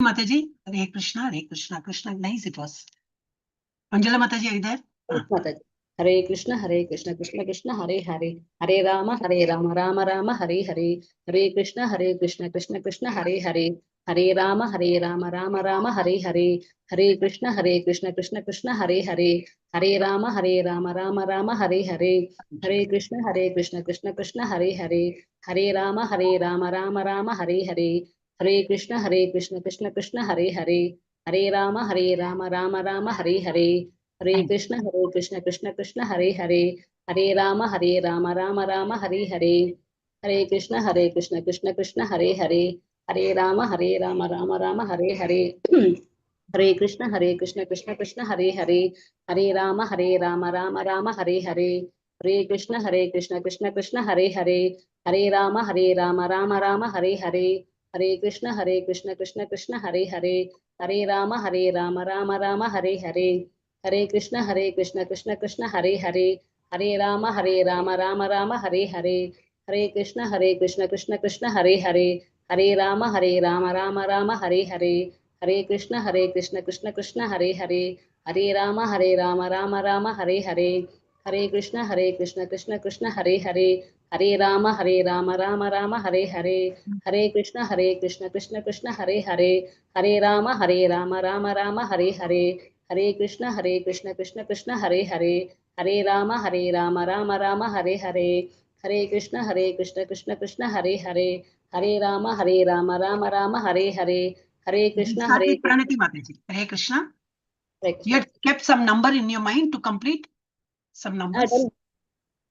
Mataji, Hare Krishna, Krishna. Nice it was. Manjula Mataji, are you there? Mataji. Hare Krishna, Krishna Krishna, Hare Hare, Hare Rama, Rama Rama, Hare Hare, Hare Krishna, Krishna Krishna, Hare Hare, Hare Rama, Rama Rama, Hare Hare, Hare Krishna, Krishna Krishna, Hare Hare, Hare Rama, Rama Rama, Hare Hare, Hare Krishna, Krishna Krishna, Hare Hare, Hare Rama, Rama Rama, Hare Hare, Hare Krishna, Krishna Krishna, Hare Hare, Hare Rama, Rama Rama, Hare Hare, Hare Krishna, Krishna Krishna, Hare Hare, Hare Rama, Rama Rama, Hare Hare, Hare Krishna, Krishna Krishna, Hare Hare, Hare Rama, Rama Rama, Hare Hare, Hare Krishna, Krishna Krishna, Hare Hare, Hare Rama, Rama Rama, Hare Hare, Hare Krishna, Krishna Krishna, Hare Hare, Hare Rama, Rama Rama, Hare Hare, Hare Krishna, Krishna Krishna, Hare Hare, Hare Rama, Rama Rama, Hare Hare, Hare Krishna, Krishna Krishna, Hare Hare, Hare Rama, Rama Rama, Hare Hare, Hare Krishna, Krishna Krishna, Hare Hare, Hare Rama, Rama Rama, Hare Hare, Hare Krishna, Krishna Krishna, Hare Hare, Hare Rama, Rama Rama, Hare Hare, Hare Krishna, Krishna Krishna, Hare Hare, Hare Rama, Rama Rama, Hare Hare, Hare Krishna, Krishna Krishna, Hare Hare, Hare Rama, Rama Rama, Hare Hare, Hare Krishna, Krishna Krishna, Hare Hare, Hare Rama, Rama Rama, Hare Hare, Hare Krishna, Krishna Krishna, Hare Hare, Hare Rama, Rama Rama, Hare Hare, Hare Krishna, Start with Pranati Mataji. Hare Krishna. You had kept some number in your mind to complete some numbers?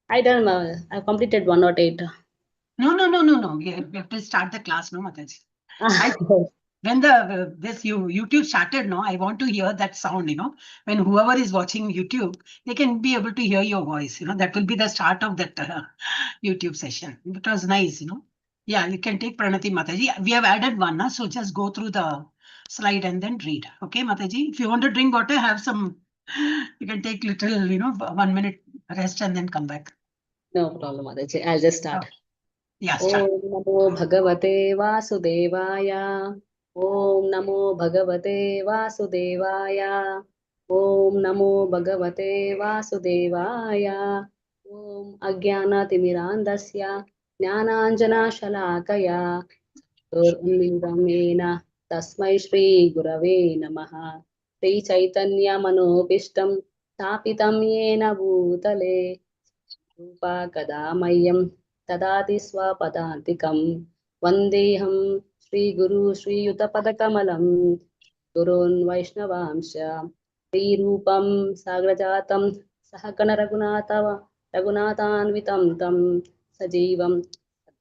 I done. I completed 108. No. We have to start the class, no, Mataji. When this YouTube started, no, I want to hear that sound, when whoever is watching YouTube, they can be able to hear your voice, that will be the start of that YouTube session. It was nice, Yeah, you can take Pranati Mataji. We have added one, so just go through the slide and then read. Okay, Mataji? If you want to drink water, have some, you can take little, 1 minute rest and then come back. No problem, Mataji. I'll just start. Yeah, start. Om Namo Bhagavate Vasudevaya. Om Namo Bhagavate Vasudevaya. Om Namo Bhagavate Vasudevaya. Om Ajnana Timirandasya Jnananjana Shalakaya Urmidamena Tasmai Shri Gurave Namaha Shri Chaitanya Manopishtam Tapitam Yena Bhutale Rupa Kadamayam Tadati Swapadantikam Vandeham Shri Guru Shri Yutapadakamalam Gurun Vaishnavamsha Shri Rupam Sagrajatam Sahakana Raghunathanvitam Tam Sajivam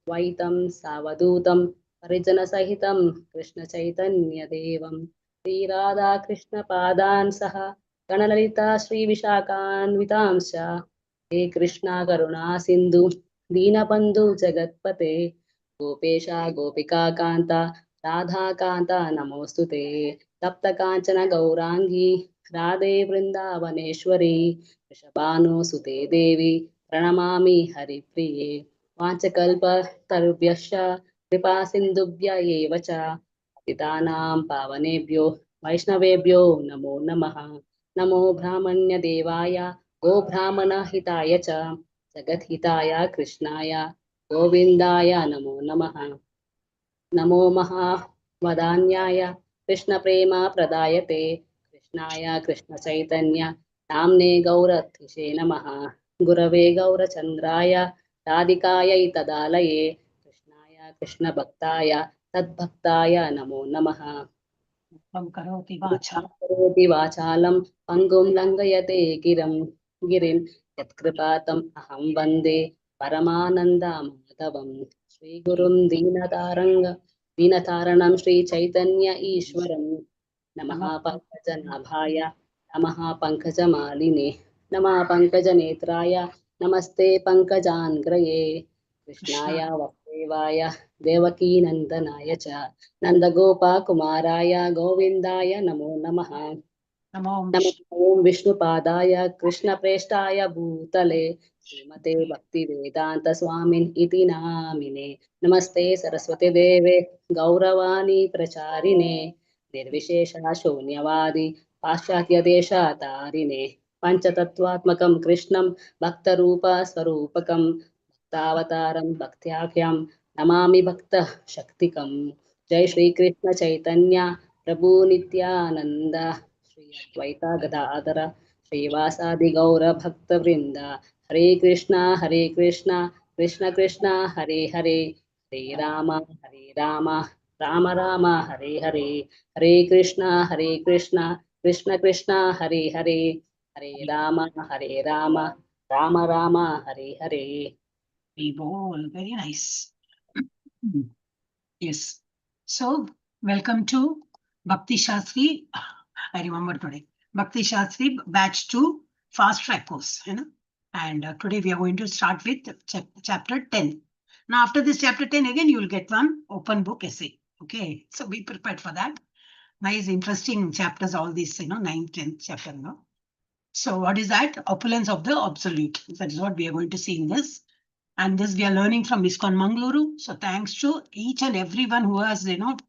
Advaitam Savadutam Parijana Sahitam Krishna Chaitanya Devam Shri Radha Krishna Padan Saha Ganalalita Shri Vishakhanvitamsha He Krishna Karuna Sindhu Deenabandhu Jagatpate Gopesha Gopika Kanta Radha Kanta Namostute Tapta Kanchana Gaurangi Radhe Vrindavaneshwari Rishabhanu Sute Devi Pranamami Haripriye Vanchakalpa Tarubhyascha Kripa Sindhubhya Evacha Titanam Pavanebhyo Vaishnavebhyo Namo Namaha Namo Brahmanya Devaya Go Brahmana Hitaya Cha Jagat Hitaya Krishnaya Govindaya Namo Namaha Namo Maha Vadanyaya Krishna Prema Pradayate Krishnaya Krishna Chaitanya Namne Gaurathishe Namaha Gurave Gaurachandraya Radhikaya Itadalaye Krishnaya Krishna Bhaktaya Tadbhaktaya Namo Namaha Karoti Vachalam Pangum Langayate Girin Yatkripatam Aham Vande Paramananda Madhavam Sri Gurum Deenataranam Sri Chaitanya Ishwaram Namaha Pankajanaභaya Namaha Pankajamaline Namaha Pankajanetraya Namaste Pankajangraye Krishnaya Vasudevaya Devaki Nandanaya Cha Nandagopa Kumaraya Govindaya Namo Namaha Namo Om Vishnupadaya Krishna Preshtaya Bhutale Srimate Bhakti Vedanta Swamin Iti Namine Namaste Saraswati Deve Gauravani Pracharine निर्विशेषः शून्यवादी पाश्चात्यदेशातारिणे पञ्चतत्त्वात्मकं कृष्णं भक्तरूपस्वरूपकं भक्तावतारं भक्त्याख्यं नमामि भक्तशक्तिकं जय श्रीकृष्ण चैतन्य प्रभु नित्यानन्द श्री अद्वैता गदाधर श्रीवासादि गौरभक्तवृन्द हरे Krishna Krishna Krishna Hare Hare Hare Ram Ram Ram Hare Hare Hare Krishna Krishna Krishna Hare Hare Hare Ram Ram Ram Hare Hare Very nice. Yes. So, welcome to Bhakti Shastri. I remember today. Bhakti Shastri batch 2 fast track course. And today we are going to start with chapter 10. Now, after this chapter 10, again, you will get one open book essay. Okay. So, be prepared for that. Nice, interesting chapters, all these, 9th, 10th chapter. So, what is that? Opulence of the absolute. That is what we are going to see in this. And this we are learning from ISKCON Mangaluru. So thanks to each and everyone who has,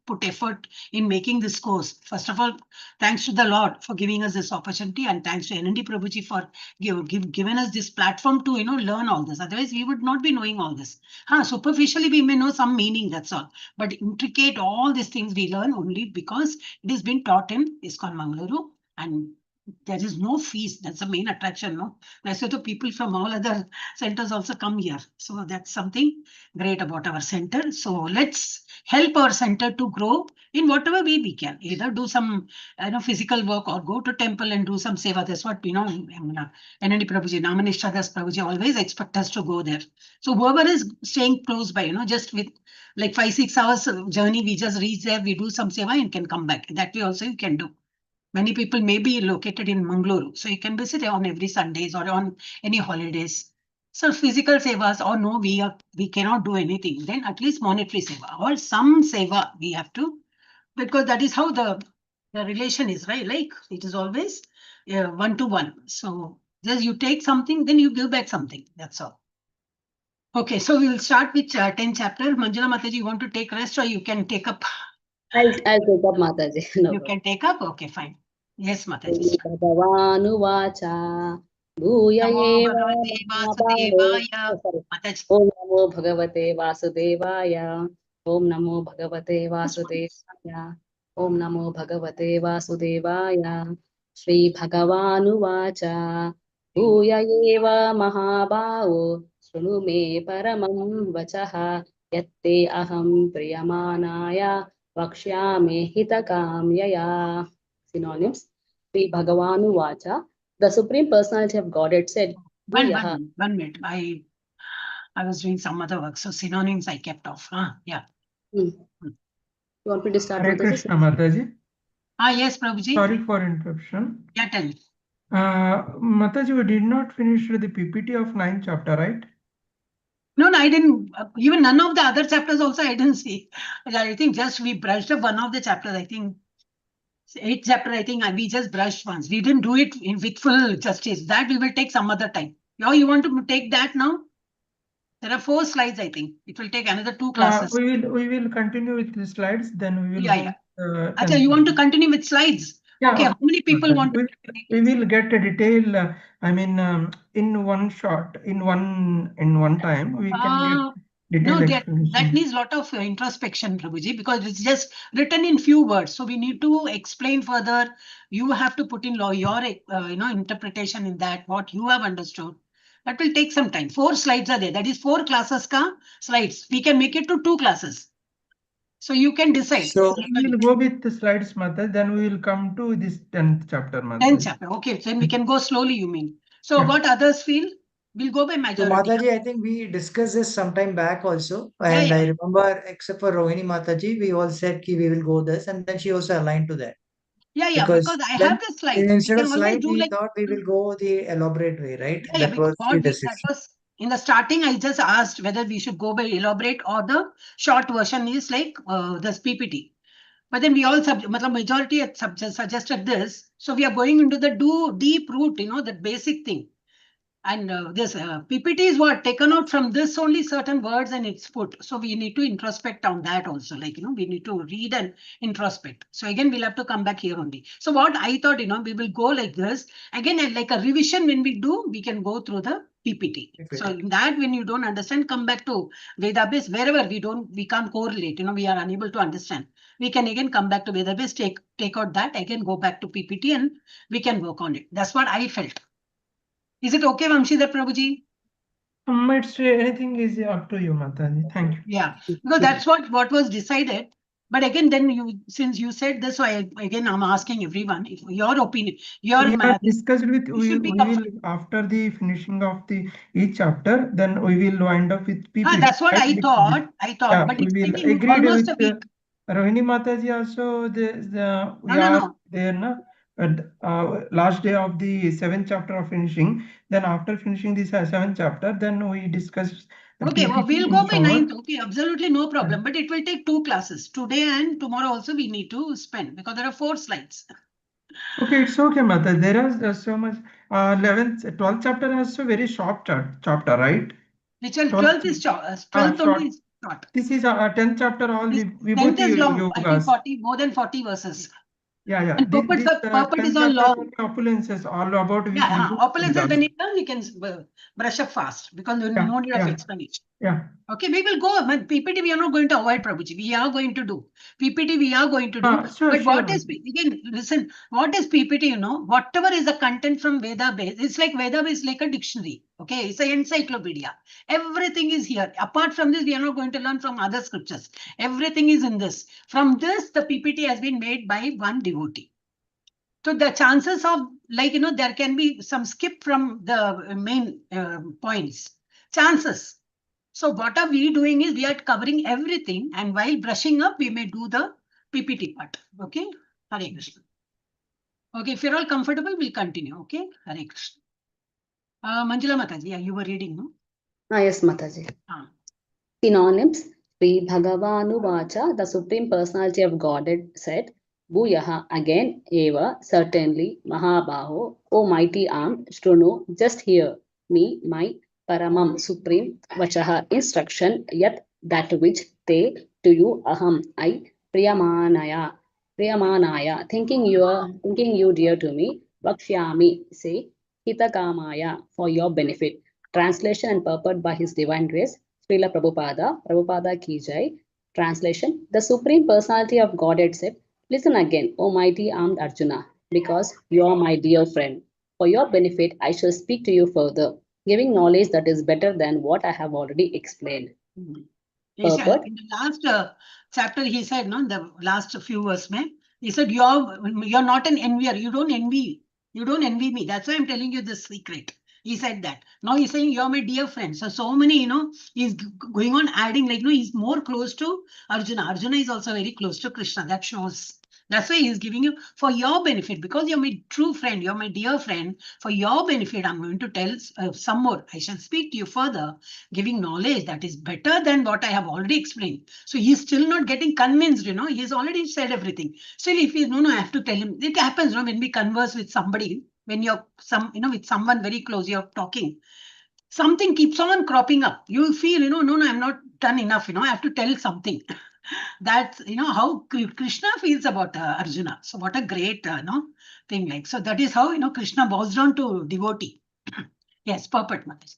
put effort in making this course. First of all, thanks to the Lord for giving us this opportunity, and thanks to NND Prabhuji for giving us this platform to, learn all this. Otherwise, we would not be knowing all this. Superficially, we may know some meaning, that's all. But intricate, all these things we learn only because it has been taught in ISKCON Mangaluru, and there is no fees. That's the main attraction, no? That's why the people from all other centers also come here. So that's something great about our center. So let's help our center to grow in whatever way we can. Either do some physical work or go to temple and do some seva. That's what NND Prabhuji, Namanishta Das Prabhuji always expect us to go there. So whoever is staying close by, just with like 5-6 hours journey, we just reach there, we do some seva and can come back. That way also you can do. Many people may be located in Mangaluru, so you can visit on every Sundays or on any holidays. So physical sevas, or no, we cannot do anything. Then at least monetary seva or some seva we have to, because that is how the relation is, right? Like it is always 1-to-1. So just you take something, then you give back something. That's all. Okay, so we will start with 10 chapter. Manjula Mataji, you want to take rest or you can take up? I'll take up Mataji. No You can take up? Okay, fine. Yes, Mataji. Bhagawanuvacha Bhuya Om Namo Bhagavate Vasudevaya Om Namo Bhagavate Vasudevaya Om Namo Bhagavate Vasudevaya Shri Bhagawanuvacha Bhuya Eva Mahabhavo Shrunu me paramam vachaha yatte aham priyamanaya vakshyami hitakamyaya. Synonyms. Sri Bhagavanu Vacha, the Supreme Personality of Godhead said, One minute. I was doing some other work, so synonyms I kept off. Yeah. You want me to start Hare with this? Krishna Mataji. Yes, Prabhuji. Sorry for interruption. Yeah, tell me. Mataji, we did not finish the PPT of 9th chapter, right? No, I didn't. Even none of the other chapters also I didn't see. I think just we brushed up one of the chapters. I think 8th chapter, I think we just brushed once. We didn't do it with full justice. That we will take some other time. You want to take that now? There are 4 slides, I think. It will take another 2 classes. We will continue with the slides, then we will. Yeah. Acha, you want to continue with slides? Yeah. Okay, how many people want to? We will get a detail. In one shot, in one time, we can get detailed explanation. That needs a lot of introspection, Prabhuji, because it's just written in few words. So we need to explain further. You have to put in your interpretation in that, what you have understood. That will take some time. 4 slides are there. That is 4 classes ka slides. We can make it to 2 classes. So you can decide. So we will go with the slides, Mata. Then we will come to this 10th chapter, Mata. 10th chapter. Okay, then we can go slowly, you mean. So what others feel? We'll go by majority. So Mataji, I think we discussed this sometime back also. And I remember, except for Rohini Mataji, we all said we will go this. And then she also aligned to that. Yeah, because I have the slide. Instead of slide, we thought we will go the elaborate way, right? That was in the starting, I just asked whether we should go by elaborate or the short version is like this PPT. But then we all, majority suggested this. So we are going into the deep root, that basic thing. And this PPT is what taken out from this only certain words and it's put. So we need to introspect on that also. Like, we need to read and introspect. So again, we'll have to come back here only. So what I thought, we will go like this. Again, like a revision when we do, we can go through the PPT. So in that, when you don't understand, come back to Vedabase, wherever we can't correlate, we are unable to understand. We can again come back to Vedabase, take out that, again go back to PPT and we can work on it. That's what I felt. Is it okay, Vamshidhar Prabhuji? It's anything is up to you, Mataji. Thank you. Yeah, because that's what was decided. But again, then since you said this, so I'm asking everyone if your opinion, We have discussed with we should be will after the finishing of each chapter, then we will wind up with PPT. That's what I thought. Yeah, but we it's will taking agree almost with a week. Rohini Mataji also. We No. are there na. Last day of the 7th chapter of finishing. Then after finishing this 7th chapter, then we discuss. Okay, well, we'll go by 9th. Okay, absolutely no problem. Yeah. But it will take 2 classes. Today and tomorrow also we need to spend because there are 4 slides. Okay, it's okay, Mata. There is so much. 12th chapter has a very short chapter, right? Which 12th is short. 12th only is short. This is 10th chapter. All this Vibhuti is long. I think yogas. more than 40 verses. Yeah. And purport is all long. Opulences, all about opulences. When you learn, you can brush up fast because no need of explanation. Yeah. Okay, we will go. But PPT, we are not going to avoid, Prabhuji. We are going to do. PPT, we are going to do. Sure, but what is, again, listen, what is PPT, whatever is the content from Veda base, it's like Veda base, like a dictionary. Okay, it's an encyclopedia. Everything is here. Apart from this, we are not going to learn from other scriptures. Everything is in this. From this, the PPT has been made by one devotee. So the chances of, there can be some skip from the main points. Chances. So what are we doing is we are covering everything, and while brushing up, we may do the PPT part. Okay, Hare Krishna. Okay, if you're all comfortable, we'll continue. Okay, Hare Krishna. Manjula Mataji, you were reading, no? Yes, Mataji. Synonyms. Sri Bhagavanu Vacha, the Supreme Personality of Godhead, said, Bhuyaha, again, Eva, certainly, Mahabaho, O mighty arm, Shrunu, just hear me, my Paramam, Supreme, Vachaha, instruction, yet that which they, to you, Aham, I, Priyamanaya, thinking you dear to me, Vakshyami, say, Hitakamaya, for your benefit. Translation and purport by His Divine Grace, Srila Prabhupada Ki Jai. Translation, the Supreme Personality of Godhead said, listen again, O mighty armed Arjuna, because you are my dear friend. For your benefit, I shall speak to you further, giving knowledge that is better than what I have already explained. Purport. In the last chapter, he said, no, the last few verses, he said, you're not an envier. You don't envy. You don't envy me. That's why I'm telling you this secret. He said that. Now he's saying, you're my dear friend. So many, he's going on adding, he's more close to Arjuna. Arjuna is also very close to Krishna. That shows. That's why he's giving you for your benefit, because you're my true friend, you're my dear friend. For your benefit, I'm going to tell some more. I shall speak to you further, giving knowledge that is better than what I have already explained. So he's still not getting convinced, he's already said everything. Still, if he, no, I have to tell him. It happens, when we converse with somebody, when you're with someone very close, you're talking. Something keeps on cropping up. You feel, no, I'm not done enough, I have to tell something. That's, how Krishna feels about Arjuna. So what a great, thing So that is how, Krishna bows down to devotee. Yes, purport, Mataji.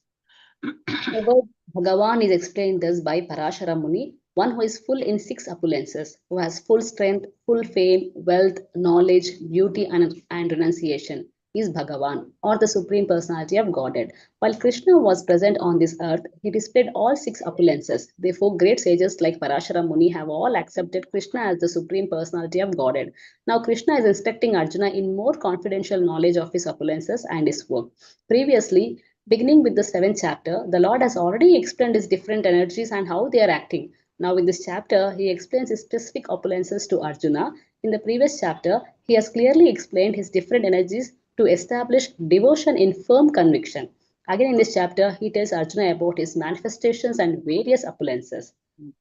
The word Bhagavan is explained thus by Parashara Muni, one who is full in 6 opulences, who has full strength, full fame, wealth, knowledge, beauty, and renunciation, is Bhagavan, or the Supreme Personality of Godhead. While Krishna was present on this earth, he displayed all 6 opulences. Therefore, great sages like Parashara Muni have all accepted Krishna as the Supreme Personality of Godhead. Now, Krishna is instructing Arjuna in more confidential knowledge of his opulences and his work. Previously, beginning with the 7th chapter, the Lord has already explained his different energies and how they are acting. Now, in this chapter, he explains his specific opulences to Arjuna. In the previous chapter, he has clearly explained his different energies to establish devotion in firm conviction. Again, in this chapter, he tells Arjuna about his manifestations and various opulences.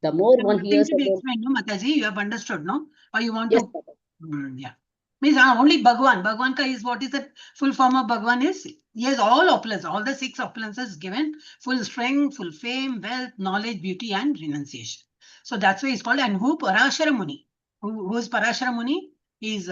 The more one hears about... Explain, no, Mataji, you have understood, no? Or you want yes, to... yeah. Means only Bhagwan. Bhagwan ka is what is the full form of Bhagwan is? He has all opulence, all the 6 opulences given, full strength, full fame, wealth, knowledge, beauty, and renunciation. So that's why he's called. And who? Parashara Muni. Who is Parashara Muni? He is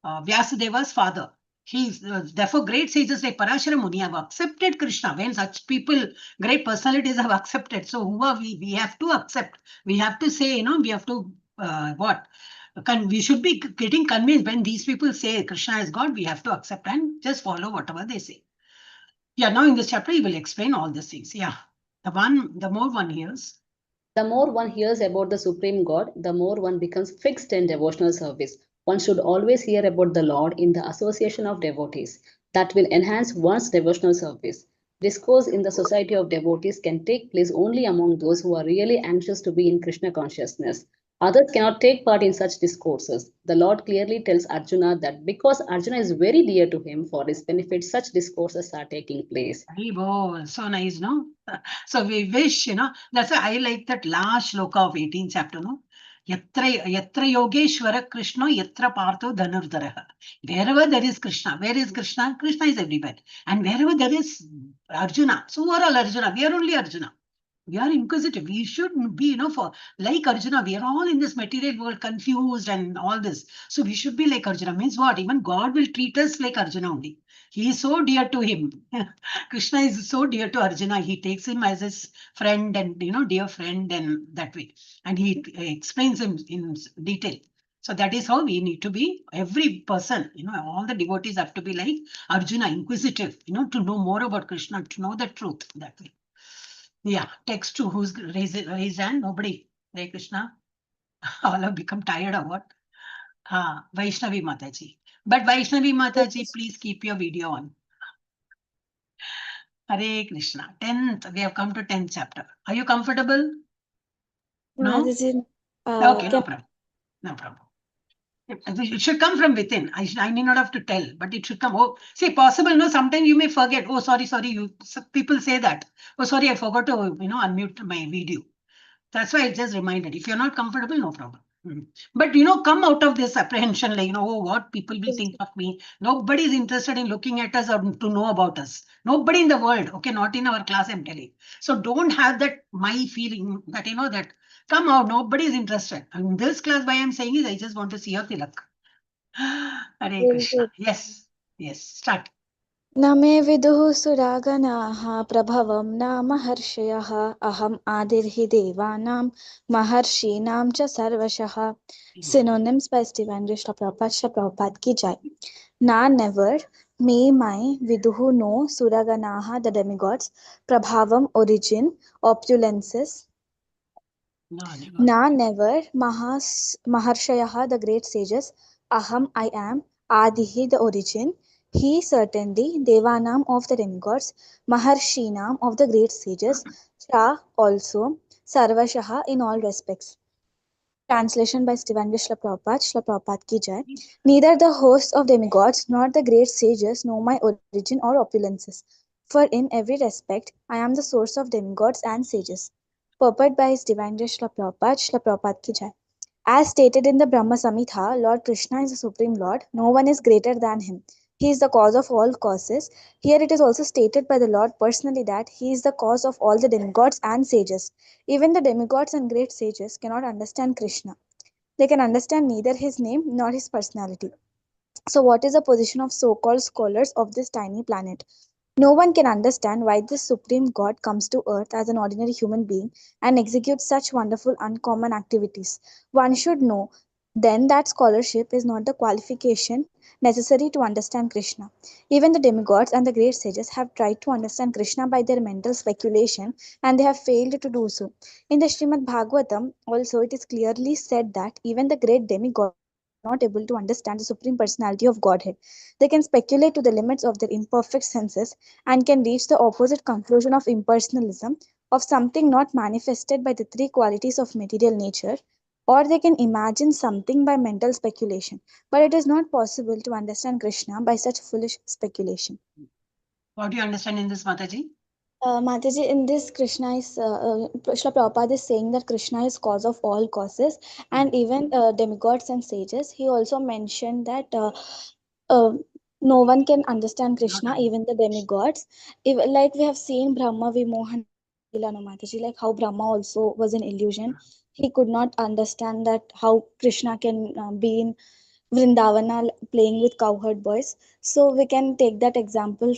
Vyasadeva's father. He's therefore great sages like Parashara Muni have accepted Krishna. When such people, great personalities have accepted, so who are we? We have to accept. We have to say, we have to what? We should be getting convinced when these people say Krishna is God. We have to accept and just follow whatever they say. Yeah. Now in this chapter, he will explain all these things. Yeah. The more one hears. The more one hears about the Supreme God, the more one becomes fixed in devotional service. One should always hear about the Lord in the association of devotees. That will enhance one's devotional service. Discourse in the society of devotees can take place only among those who are really anxious to be in Krishna consciousness. Others cannot take part in such discourses. The Lord clearly tells Arjuna that because Arjuna is very dear to him, for his benefit, such discourses are taking place. Oh, so nice, no? So we wish, that's why I like that last shloka of 18th chapter, no? Yatra Yogeshwara Krishna, Yatra Partho Dhanurdharaha. Wherever there is Krishna, where is Krishna? Krishna is everywhere. And wherever there is Arjuna, so who are all Arjuna? We are only Arjuna. We are inquisitive. We should be, for like Arjuna. We are all in this material world confused and all this. So we should be like Arjuna. Means what? Even God will treat us like Arjuna only. He is so dear to him. Krishna is so dear to Arjuna. He takes him as his friend and, dear friend and that way. And he explains him in detail. So that is how we need to be. Every person, all the devotees have to be like Arjuna, inquisitive, to know more about Krishna, to know the truth that way. Yeah, text to who's raised hand? Nobody. Hare Krishna. All have become tired of what? Vaishnavi Mataji. But Vaishnavi Mataji, please keep your video on. Hare Krishna. 10th, we have come to 10th chapter. Are you comfortable? No? Okay, no problem. No problem. It should come from within. I need not have to tell, but it should come. Oh, see, possible, no, sometimes you may forget. Oh, sorry, people say that. Oh, sorry, I forgot to, unmute my video. That's why I just reminded. If you're not comfortable, no problem. But, come out of this apprehension, like, what people will think of me. Nobody is interested in looking at us or to know about us. Nobody in the world. Okay, not in our class, I'm telling. So don't have that, my feeling that, that come out. Nobody is interested. In this class, why I'm saying is I just want to see your tilak. Hare Krishna. Yes. Start. न मे विदुः सुरागणाः प्रभवं न महर्षयः अहम् आदिर्हि देवानां महर्षीणां च सर्वशः. Synonyms by Divine Vishla Prabhupada ki jai. Na never, may my viduhu know suraganaha the demigods, prabhavam origin, opulences. Na never, maharshayaha the great sages, aham I am, adihi the origin. He certainly, Devanam of the demigods, Maharshinam of the great sages, Cha also, Sarvashaha in all respects. Translation by Divine Vishla Prabhupada ki jai. Neither the hosts of demigods nor the great sages know my origin or opulences, for in every respect I am the source of demigods and sages. Purport by His Divine Vishla Prabhupada ki jai. As stated in the Brahma Samhita, Lord Krishna is the Supreme Lord. No one is greater than him. He is the cause of all causes. Here it is also stated by the Lord personally that he is the cause of all the demigods and sages. Even the demigods and great sages cannot understand Krishna. They can understand neither his name nor his personality. So what is the position of so-called scholars of this tiny planet? No one can understand why this Supreme God comes to earth as an ordinary human being and executes such wonderful, uncommon activities. One should know then that scholarship is not the qualification necessary to understand Krishna. Even the demigods and the great sages have tried to understand Krishna by their mental speculation and they have failed to do so. In the Srimad Bhagavatam, also it is clearly said that even the great demigods are not able to understand the Supreme Personality of Godhead. They can speculate to the limits of their imperfect senses and can reach the opposite conclusion of impersonalism, of something not manifested by the three qualities of material nature, or they can imagine something by mental speculation. But it is not possible to understand Krishna by such foolish speculation. What do you understand in this, Mataji? Mataji, in this, Krishna is, Srila Prabhupada is saying that Krishna is cause of all causes, and even demigods and sages. He also mentioned that uh, no one can understand Krishna, even the demigods. Like we have seen Brahma Vimohan, no, Mataji, like how Brahma also was an illusion. He could not understand that how Krishna can be in Vrindavana playing with cowherd boys. So we can take that example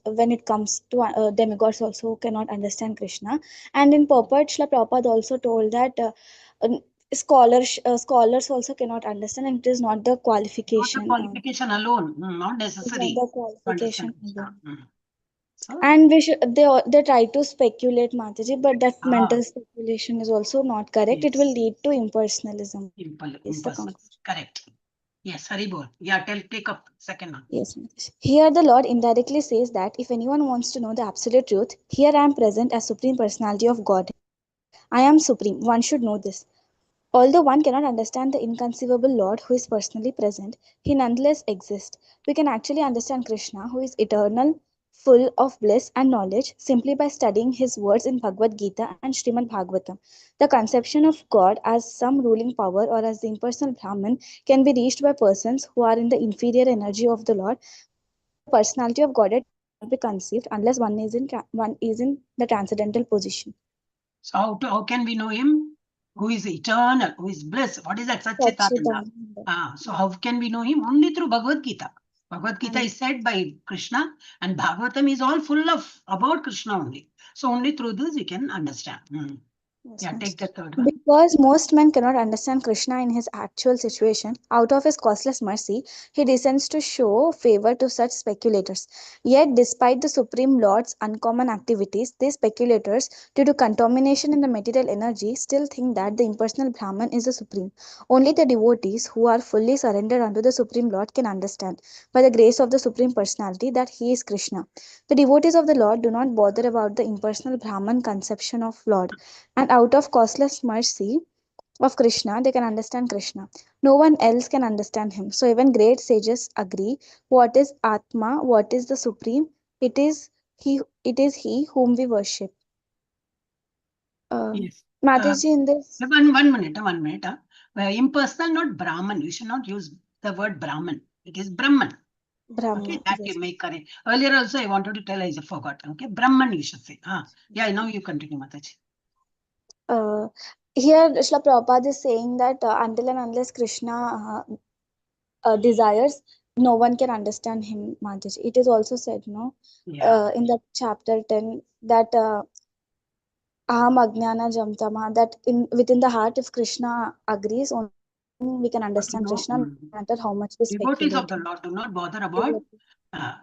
when it comes to demigods also cannot understand Krishna. And in purport, Srila Prabhupada also told that scholars also cannot understand, and it is not the Not the qualification. qualification alone, not It's not necessary the to qualification understand Krishna. alone. So, And they try to speculate, Mataji, but that mental speculation is also not correct. It will yes, lead to impersonalism. Is the impersonal. conclusion. Correct. Yes, Haribol. Yeah, take up second one. Yes, Mataji. Here the Lord indirectly says that if anyone wants to know the absolute truth, here I am present as Supreme Personality of God. I am Supreme. One should know this. Although one cannot understand the inconceivable Lord who is personally present, he nonetheless exists. We can actually understand Krishna, who is eternal, full of bliss and knowledge, simply by studying his words in Bhagavad Gita and Srimad Bhagavatam. The conception of God as some ruling power or as the impersonal Brahman can be reached by persons who are in the inferior energy of the Lord, but the personality of Godhead cannot be conceived unless one is in the transcendental position. So how can we know him? Who is eternal, who is bliss? What is that? Satchitananda. So how can we know him? Only through Bhagavad Gita. Bhagavad Gita is said by Krishna, and Bhagavatam is all full of about Krishna only. So only through this we can understand. Yes, Yeah, ma'am. take the third one. Because most men cannot understand Krishna in his actual situation, out of his causeless mercy, he descends to show favor to such speculators. Yet, despite the Supreme Lord's uncommon activities, these speculators, due to contamination in the material energy, still think that the impersonal Brahman is the Supreme. Only the devotees who are fully surrendered unto the Supreme Lord can understand, by the grace of the Supreme Personality, that he is Krishna. The devotees of the Lord do not bother about the impersonal Brahman conception of Lord, and out of causeless mercy of Krishna, they can understand Krishna. No one else can understand him. So even great sages agree. What is Atma? What is the Supreme? It is he. It is he whom we worship. Yes. Mataji, in this. One minute. Impersonal, not Brahman. You should not use the word Brahman. It is Brahman. Brahma. Okay, that Yes. you make correct. Earlier also I wanted to tell, I forgot. Okay, Brahman you should say. Yeah, now you continue, Mataji. Here, Srila Prabhupada is saying that until and unless Krishna desires, no one can understand him, Mataji. It is also said, no, Yeah. in the chapter 10 that aham ajnana jamtama, that within the heart, if Krishna agrees, only then we can understand Krishna, no matter how much we Devotees of speculate. the Lord do not bother about.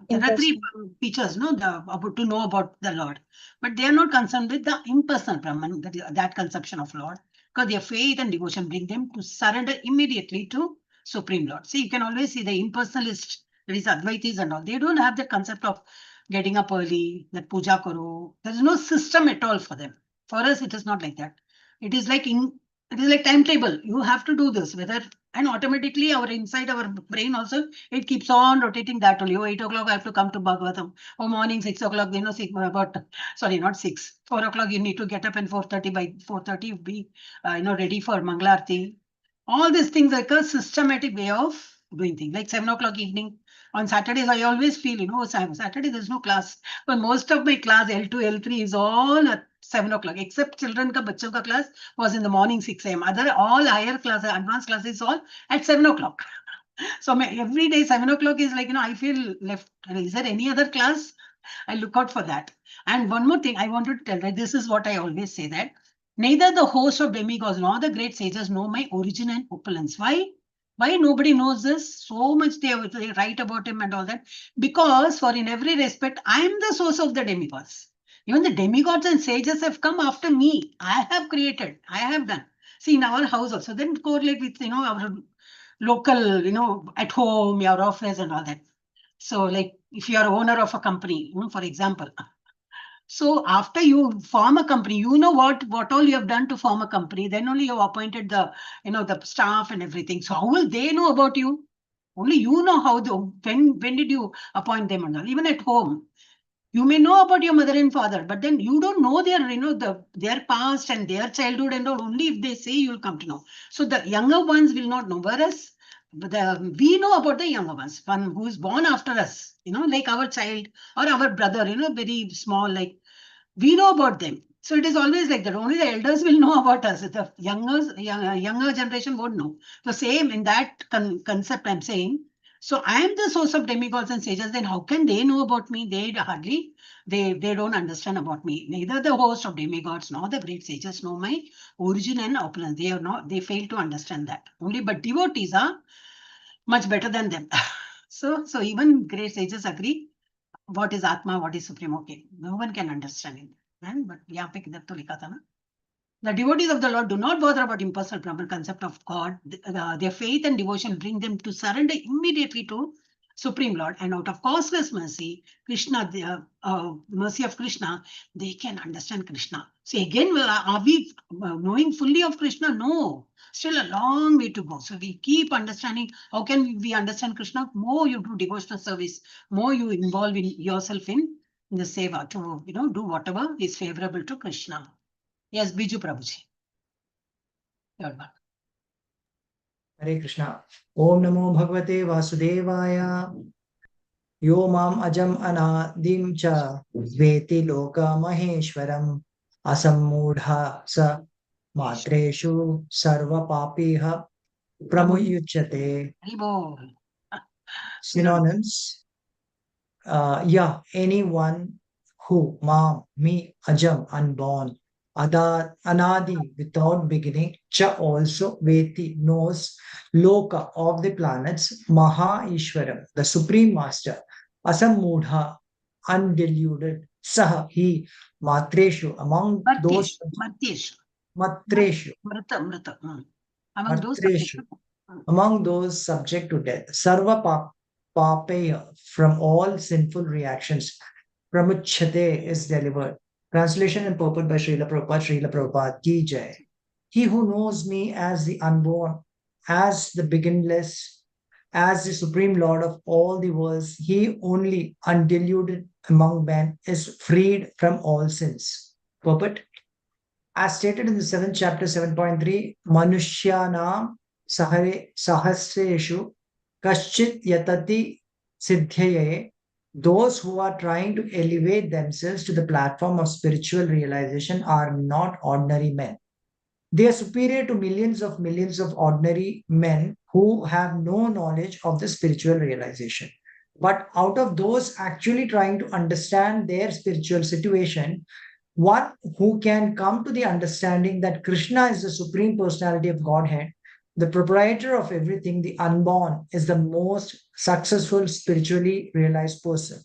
There are three Impersonal. features, no, to know about the Lord, but they are not concerned with the impersonal Brahman, that conception of Lord, because their faith and devotion bring them to surrender immediately to Supreme Lord. See, you can always see the impersonalist, there is Advaitis and all. They don't have the concept of getting up early, that puja karo. There is no system at all for them. For us, it is not like that. It is like timetable. You have to do this, and automatically our inside our brain also, it keeps on rotating that only. Oh, 8 o'clock I have to come to Bhagavatam. Oh, morning 6 o'clock, not 6, 4 o'clock you need to get up, and 4:30, by 4:30 be ready for Mangalarti. All these things like a systematic way of doing things. Like 7 o'clock evening. On Saturdays, I always feel, Saturday there's no class. But most of my class, L2, L3 is all at 7 o'clock, except children ka bachon ka class was in the morning 6 a.m. Other all higher class, advanced classes all at 7 o'clock. So every day 7 o'clock is like, I feel left. Is there any other class? I look out for that. And one more thing I wanted to tell, that this is what I always say, that neither the host of demigods nor the great sages know my origin and opulence. Why? Why nobody knows this? So much they write about him and all that. Because for in every respect, I am the source of the demigods. Even the demigods and sages have come after me. I have created. I have done. See, in our house also, then correlate with, our local, at home, your office and all that. So like if you are owner of a company, for example, so after you form a company, you know what all you have done to form a company, then only you have appointed the staff and everything. So how will they know about you? Only you know when did you appoint them and all. Even at home, You may know about your mother and father, but then you don't know their, their past and their childhood and all. Only if they say, you'll come to know. So the younger ones will not know. Whereas we know about the younger ones, one who is born after us, like our child or our brother, very small, like we know about them. So it is always like that. Only the elders will know about us. The younger generation won't know. So same in that concept I'm saying. So I am the source of demigods and sages. Then how can they know about me? They don't understand about me. Neither the host of demigods nor the great sages know my origin and opulence. They fail to understand that. Only but devotees are much better than them. So even great sages agree. What is Atma? What is Supreme? Okay, no one can understand it. But the devotees of the Lord do not bother about impersonal Brahman concept of God. Their faith and devotion bring them to surrender immediately to Supreme Lord, and out of causeless mercy, Krishna, the mercy of Krishna, they can understand Krishna. See, again, are we knowing fully of Krishna? No, still a long way to go. So we keep understanding. How can we understand Krishna? More you do devotional service, more you involve in yourself in the seva to do whatever is favorable to Krishna. Yes, Biju Prabhuji. Third one. Hare Krishna. Om Namo Bhagavate Vasudevaya. Yo mam ajam anadim cha veti loka maheshwaram asammudha sa matreshu sarva papiha pramuyuchyate. Haribol. Synonyms. Anyone who, mam, me, ajam, unborn, anadi, without beginning, cha also, veti, knows, loka, of the planets, maha ishwaram, the supreme master, asammudha, undeluded, saha, he, matreshu, among those, matreshu, among those subject to death, sarva papaya, from all sinful reactions, pramuchyate, is delivered. Translation and purport by Srila Prabhupada ki jai. He who knows me as the unborn, as the beginless, as the supreme Lord of all the worlds, he only, undiluted among men, is freed from all sins. Purport. As stated in the 7th chapter 7.3, Manushyanam sahasreshu kaschit yatati siddhyaye. Those who are trying to elevate themselves to the platform of spiritual realization are not ordinary men. They are superior to millions of ordinary men who have no knowledge of the spiritual realization. But out of those actually trying to understand their spiritual situation, one who can come to the understanding that Krishna is the Supreme Personality of Godhead, the proprietor of everything, the unborn, is the most successful spiritually realized person.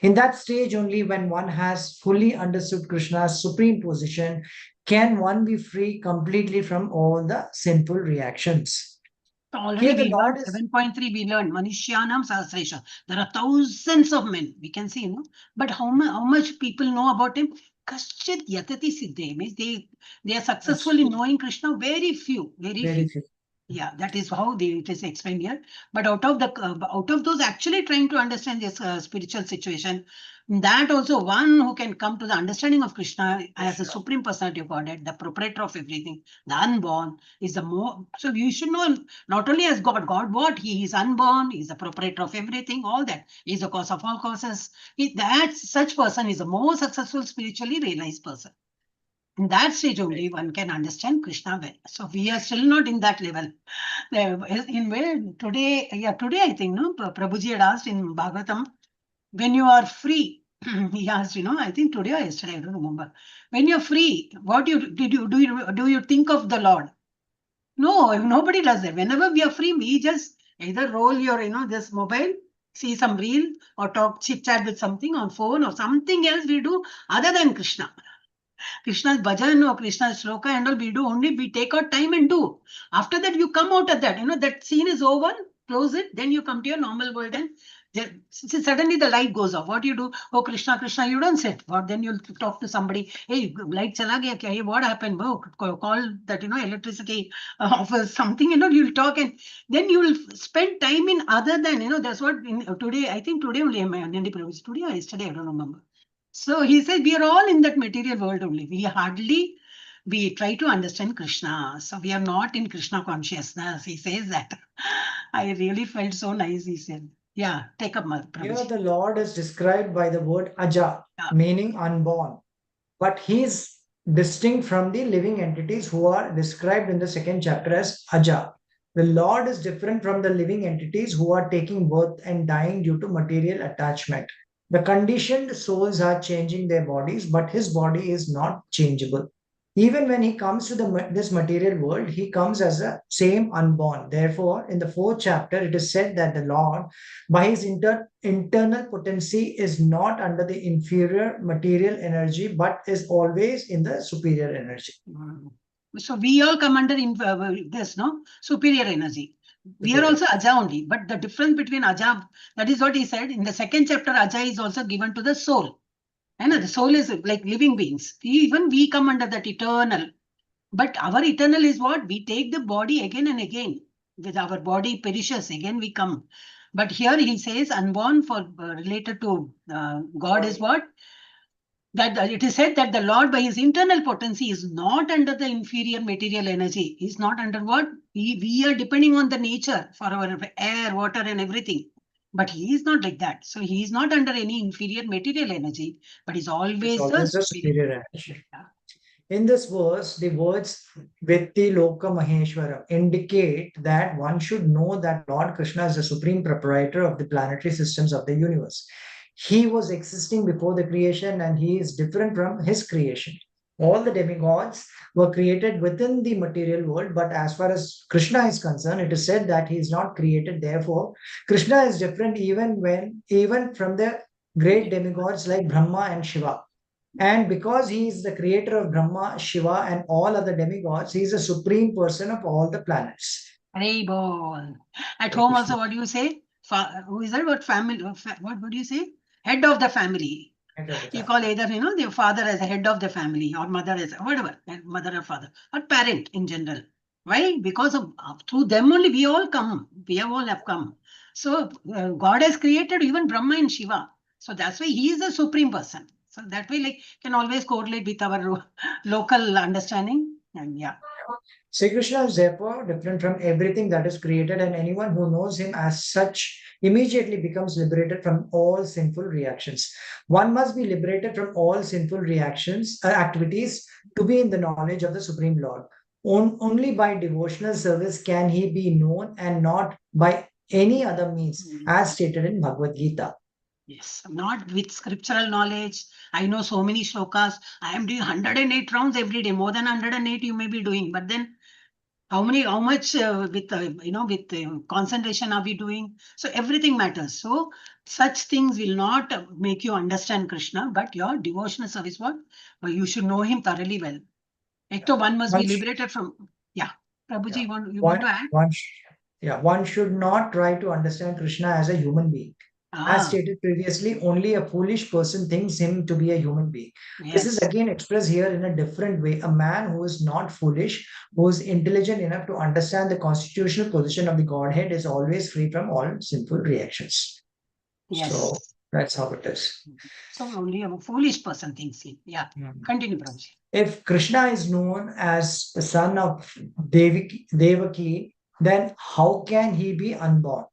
In that stage, only when one has fully understood Krishna's supreme position, can one be free completely from all the sinful reactions. Already we learned 7.3, we learned Manushyanam Sahasresha. There are thousands of men, we can see, but how much people know about him? Kaschit yatati siddhe, means they are successful in knowing Krishna. Very few. Yeah, that is how it is explained here. But out of those actually trying to understand this spiritual situation, that also one who can come to the understanding of Krishna as the Supreme Personality of Godhead, the proprietor of everything, the unborn, is the more. So you should know not only as God. God what? He is unborn. He is the proprietor of everything. All that. He is the cause of all causes. Such person is the more successful spiritually realized person. In that stage only one can understand Krishna well. So we are still not in that level. Today I think, Prabhuji had asked in Bhagavatam, when you are free, he asked, I think today or yesterday, I don't remember. When you're free, what do you think of the Lord? No, nobody does that. Whenever we are free, we just either roll your, this mobile, see some reel, or chit chat with something on phone or something else we do other than Krishna. Krishna's bhajan or Krishna's shloka and all we take our time and do. After that, you come out of that, that scene is over, close it, then you come to your normal world and suddenly the light goes off. What do you do? Oh, Krishna, Krishna, you don't sit. What then you'll talk to somebody, hey, light chala gaya kya? Hey, what happened? Oh, call that, electricity office, something, you'll talk and then you will spend time in other than, that's what today, I think today only, today or yesterday, I don't remember. So he said, we are all in that material world only. We try to understand Krishna. So we are not in Krishna consciousness. He says that. I really felt so nice, he said. Yeah, take up, Here Prabhuji. the Lord is described by the word Aja, Yeah. meaning unborn. But he is distinct from the living entities who are described in the second chapter as Aja. The Lord is different from the living entities who are taking birth and dying due to material attachment. The conditioned souls are changing their bodies, but his body is not changeable. Even when he comes to this material world, he comes as a same unborn. Therefore, in the fourth chapter, it is said that the Lord, by his internal potency, is not under the inferior material energy, but is always in the superior energy. So we all come under this, no? Superior energy. We are also Aja only, but the difference between Aja, that is what he said. In the second chapter, Aja is also given to the soul. And the soul is like living beings. Even we come under that eternal. But our eternal is what? We take the body again and again. With our body perishes, again we come. But here he says unborn for related to God is what? That it is said that the Lord by his internal potency is not under the inferior material energy. He's not under what? We are depending on the nature for our air, water and everything. But he is not like that. So he is not under any inferior material energy, but he's always the superior energy. In this verse, the words Vitti Loka Maheshwara indicate that one should know that Lord Krishna is the supreme proprietor of the planetary systems of the universe. He was existing before the creation and he is different from his creation. All the demigods were created within the material world, but as far as Krishna is concerned, it is said that he is not created. Therefore, Krishna is different even from the great demigods like Brahma and Shiva. And because he is the creator of Brahma, Shiva, and all other demigods, he is the supreme person of all the planets. Haribol. At home also, what do you say? Who is that? What family? What would you say? Head of the family. You call either, the father as a head of the family or mother as whatever, mother or father or parent in general. Why? Because of through them only we all come. We all have come. So God has created even Brahma and Shiva. So that's why he is the supreme person. So that way, like, can always correlate with our local understanding. And yeah. Sri Krishna is therefore different from everything that is created, and anyone who knows him as such immediately becomes liberated from all sinful reactions. One must be liberated from all sinful activities to be in the knowledge of the Supreme Lord. Only by devotional service can he be known and not by any other means, as stated in Bhagavad Gita. Yes, not with scriptural knowledge. I know so many shlokas. I am doing 108 rounds every day. More than 108 you may be doing. But then how much with concentration are we doing? So everything matters. So such things will not make you understand Krishna, but your devotional service, what? Well, you should know him thoroughly well. One must be liberated from, Prabhuji, you want to add? One should not try to understand Krishna as a human being. As stated previously, only a foolish person thinks him to be a human being. Yes. This is again expressed here in a different way. A man who is not foolish, who is intelligent enough to understand the constitutional position of the Godhead, is always free from all sinful reactions. Yes. So that's how it is. So only a foolish person thinks him. Yeah. Continue, Prabhuji. If Krishna is known as the son of Devaki, then how can he be unborn?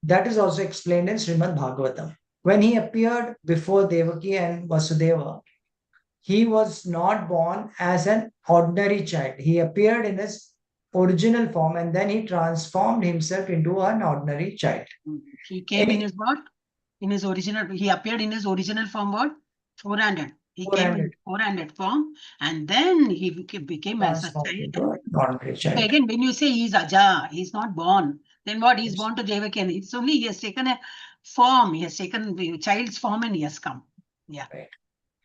That is also explained in Srimad Bhagavatam. When he appeared before Devaki and Vasudeva, he was not born as an ordinary child. He appeared in his original form and then he transformed himself into an ordinary child. He came in his what? In his original, he appeared in his original form what? 400. He came in 400 form and then he became as a child. So again, when you say he's Aja, he's not born, then what? He's born to Devaki. It's only he has taken a form. He has taken the child's form and he has come. Yeah. Right.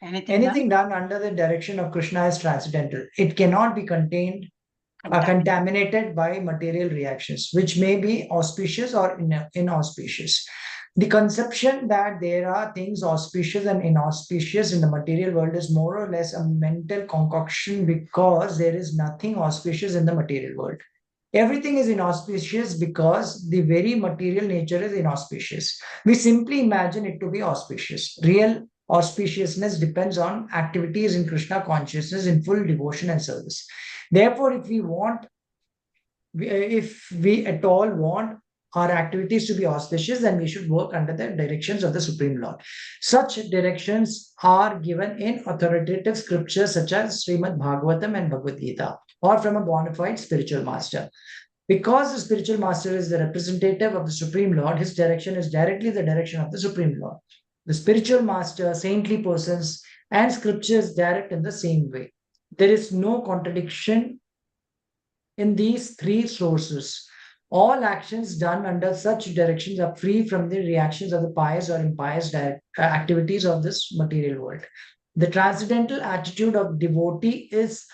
Anything done under the direction of Krishna is transcendental. It cannot be contaminated by material reactions, which may be auspicious or inauspicious. The conception that there are things auspicious and inauspicious in the material world is more or less a mental concoction because there is nothing auspicious in the material world. Everything is inauspicious because the very material nature is inauspicious. We simply imagine it to be auspicious. Real auspiciousness depends on activities in Krishna consciousness in full devotion and service. Therefore, if we at all want our activities to be auspicious, then we should work under the directions of the Supreme Lord. Such directions are given in authoritative scriptures such as Srimad Bhagavatam and Bhagavad Gita, or from a bona fide spiritual master. Because the spiritual master is the representative of the Supreme Lord, his direction is directly the direction of the Supreme Lord. The spiritual master, saintly persons, and scriptures direct in the same way. There is no contradiction in these three sources. All actions done under such directions are free from the reactions of the pious or impious activities of this material world. The transcendental attitude of devotee is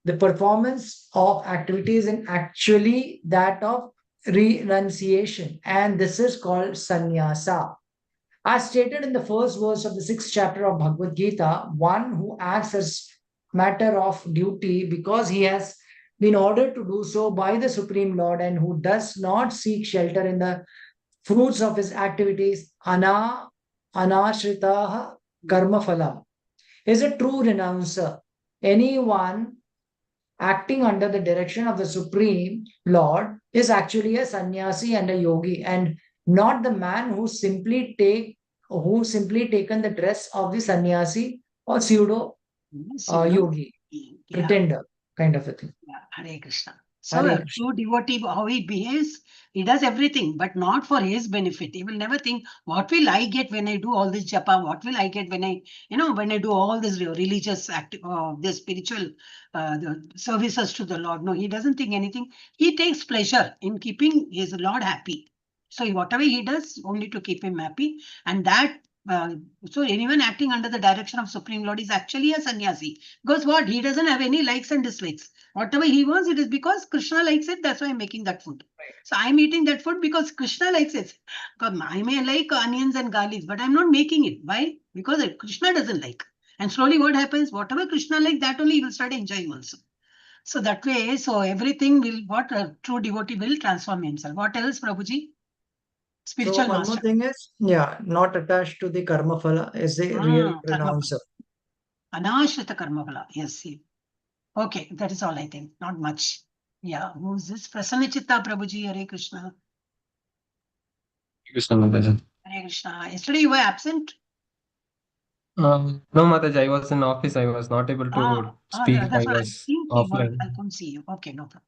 the performance of activities in actually that of renunciation, and this is called sannyasa. As stated in the first verse of the sixth chapter of Bhagavad Gita, one who acts as matter of duty because he has been ordered to do so by the Supreme Lord and who does not seek shelter in the fruits of his activities, anashritaha karma phalam, is a true renouncer. Anyone acting under the direction of the Supreme Lord is actually a sannyasi and a yogi, and not the man who simply taken the dress of the sannyasi or pseudo yogi, pretender kind of a thing. Hare Krishna. So Hare a Krishna. true devotee, how he behaves, he does everything, but not for his benefit. He will never think, what will I get when I do all this japa? What will I get when I, when I do all this religious the spiritual the services to the Lord? No, he doesn't think anything. He takes pleasure in keeping his Lord happy. So whatever he does, only to keep him happy. And that, so anyone acting under the direction of Supreme Lord is actually a sannyasi. Because what? He doesn't have any likes and dislikes. Whatever he wants, it is because Krishna likes it. That's why I'm making that food. Right. So I'm eating that food because Krishna likes it. I may like onions and garlics, but I'm not making it. Why? Because Krishna doesn't like. And slowly what happens? Whatever Krishna likes, that only he will start enjoying also. So that way, so everything will, what a true devotee will transform himself. What else, Prabhuji? Spiritual So one master. more thing is, not attached to the karma phala is the real renouncer. Anashrita karma phala. Yes. Okay, that is all I think. Not much. Yeah, who's this? Prasanna Chitta Prabhuji, Hare Krishna. Krishna Mataji. Hare Krishna. Yesterday you were absent? No, Mataji, I was in office. I was not able to speak. That's I what I was think you were. offline. I couldn't see you. Okay, no problem.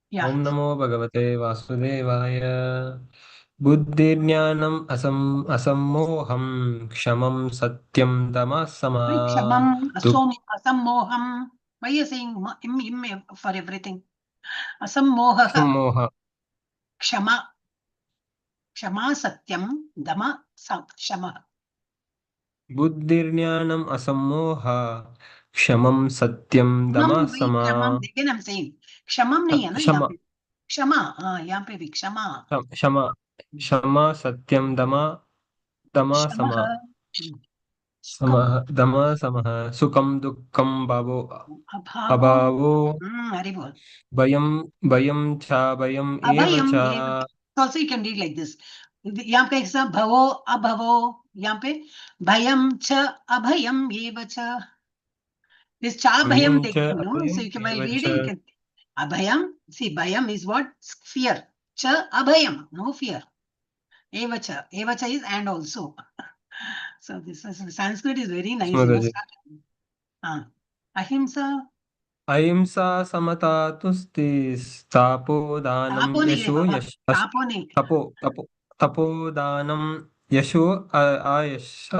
Yeah. Om Namo Bhagavate Vasudevaya. Buddhirjnanam asammoham kshamam satyam damasama. Kshamam, asammoham. Why are you saying im for everything? Asammoha. Sammoha. Kshama. Kshama satyam dama shama. Buddhirjnanam asammoha kshamam satyam damasama. Kshamam, again I'm saying. Kshamam nahi hai na Shama. yahan pe. Kshama, yahan pe bhi kshama. Shama. Shama satyam dama sama. Samah, dama samah, sukam dukkam bhavo abhavo Haribol. bayam cha bayam eva Abhayam. cha. Also you can read like this. यहाँ पे exam भवो अभवो, यहाँ पे भयम च अभयम एव च. This cha bhayam Bayam taken, cha no? So bayam you can, while eva reading, you cha. can abhayam. See, bhayam is what? Fear. Cha abhayam, no fear. Eva cha. Eva cha is and also. So this is Sanskrit is very nice, Smadaji. Ahimsa. Ahimsa samata tusti tapo danam yasho yash tapo danam yasho ayasha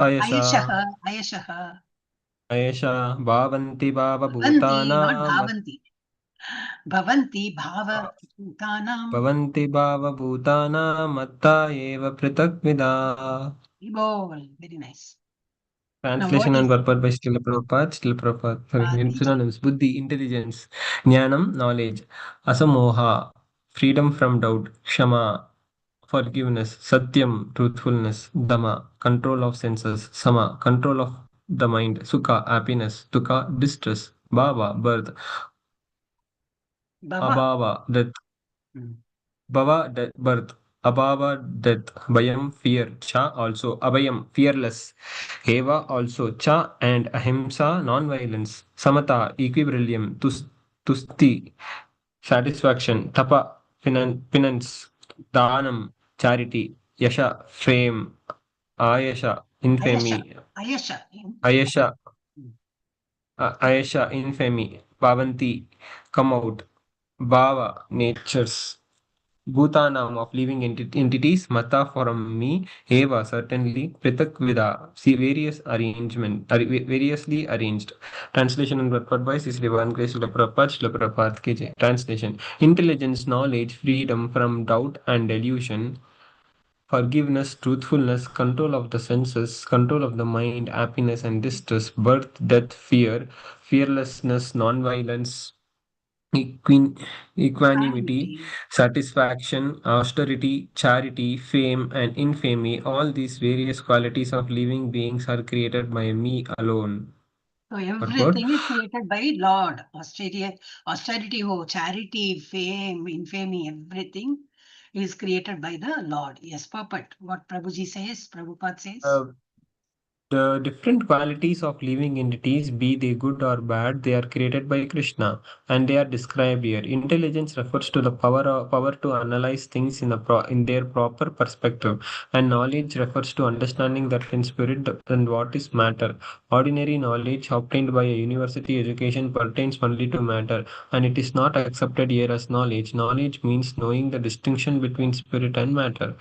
ayasha bhavanti bhava Bhavanti, not bhutana bhavanti. Bhavanti bhava bhutanam. Bhavanti bhava bhutana matta eva pritakvida. Very nice. Translation and purport by Srila Prabhupada. Srila Prabhupada. Sorry, synonyms. Buddhi, intelligence. Jnanam, knowledge. Asamoha, freedom from doubt. Kshama, forgiveness. Satyam, truthfulness. Dhamma, control of senses. Sama, control of the mind. Sukha, happiness. Dukkha, distress. Bhava, birth. Abhava, death. Bhava, birth. Abhava, death. Bhayam, fear. Cha, also. Abhayam, fearless. Eva, also. Cha and Ahimsa, non-violence. Samata, equilibrium. Tusti, satisfaction. Tapa, penance. Dhanam, charity. Yasha, fame. Ayasha, Ayasha. infamy. Ayasha. Ayasha, Ayasha, infamy. Bhavanti, come out. Bhava, natures. Bhutanam, of living entities. Mata, from me. Eva, certainly. Pritak, vida. See, various arrangement, variously arranged. Translation and purport by Sri Srila Prabhupada KJ. Translation. Intelligence, knowledge, freedom from doubt and delusion, forgiveness, truthfulness, control of the senses, control of the mind, happiness and distress, birth, death, fear, fearlessness, non-violence, equanimity, Equanimity. satisfaction, austerity, charity, fame, and infamy. All these various qualities of living beings are created by me alone. So Purport. everything is created by Lord. Austerity, charity, fame, infamy, everything is created by the Lord. Yes, purport. What Prabhuji says, Prabhupada says. The different qualities of living entities, be they good or bad, they are created by Krishna, and they are described here. Intelligence refers to the power to analyze things in their proper perspective, and knowledge refers to understanding that in spirit and what is matter. Ordinary knowledge obtained by a university education pertains only to matter, and it is not accepted here as knowledge. Knowledge means knowing the distinction between spirit and matter.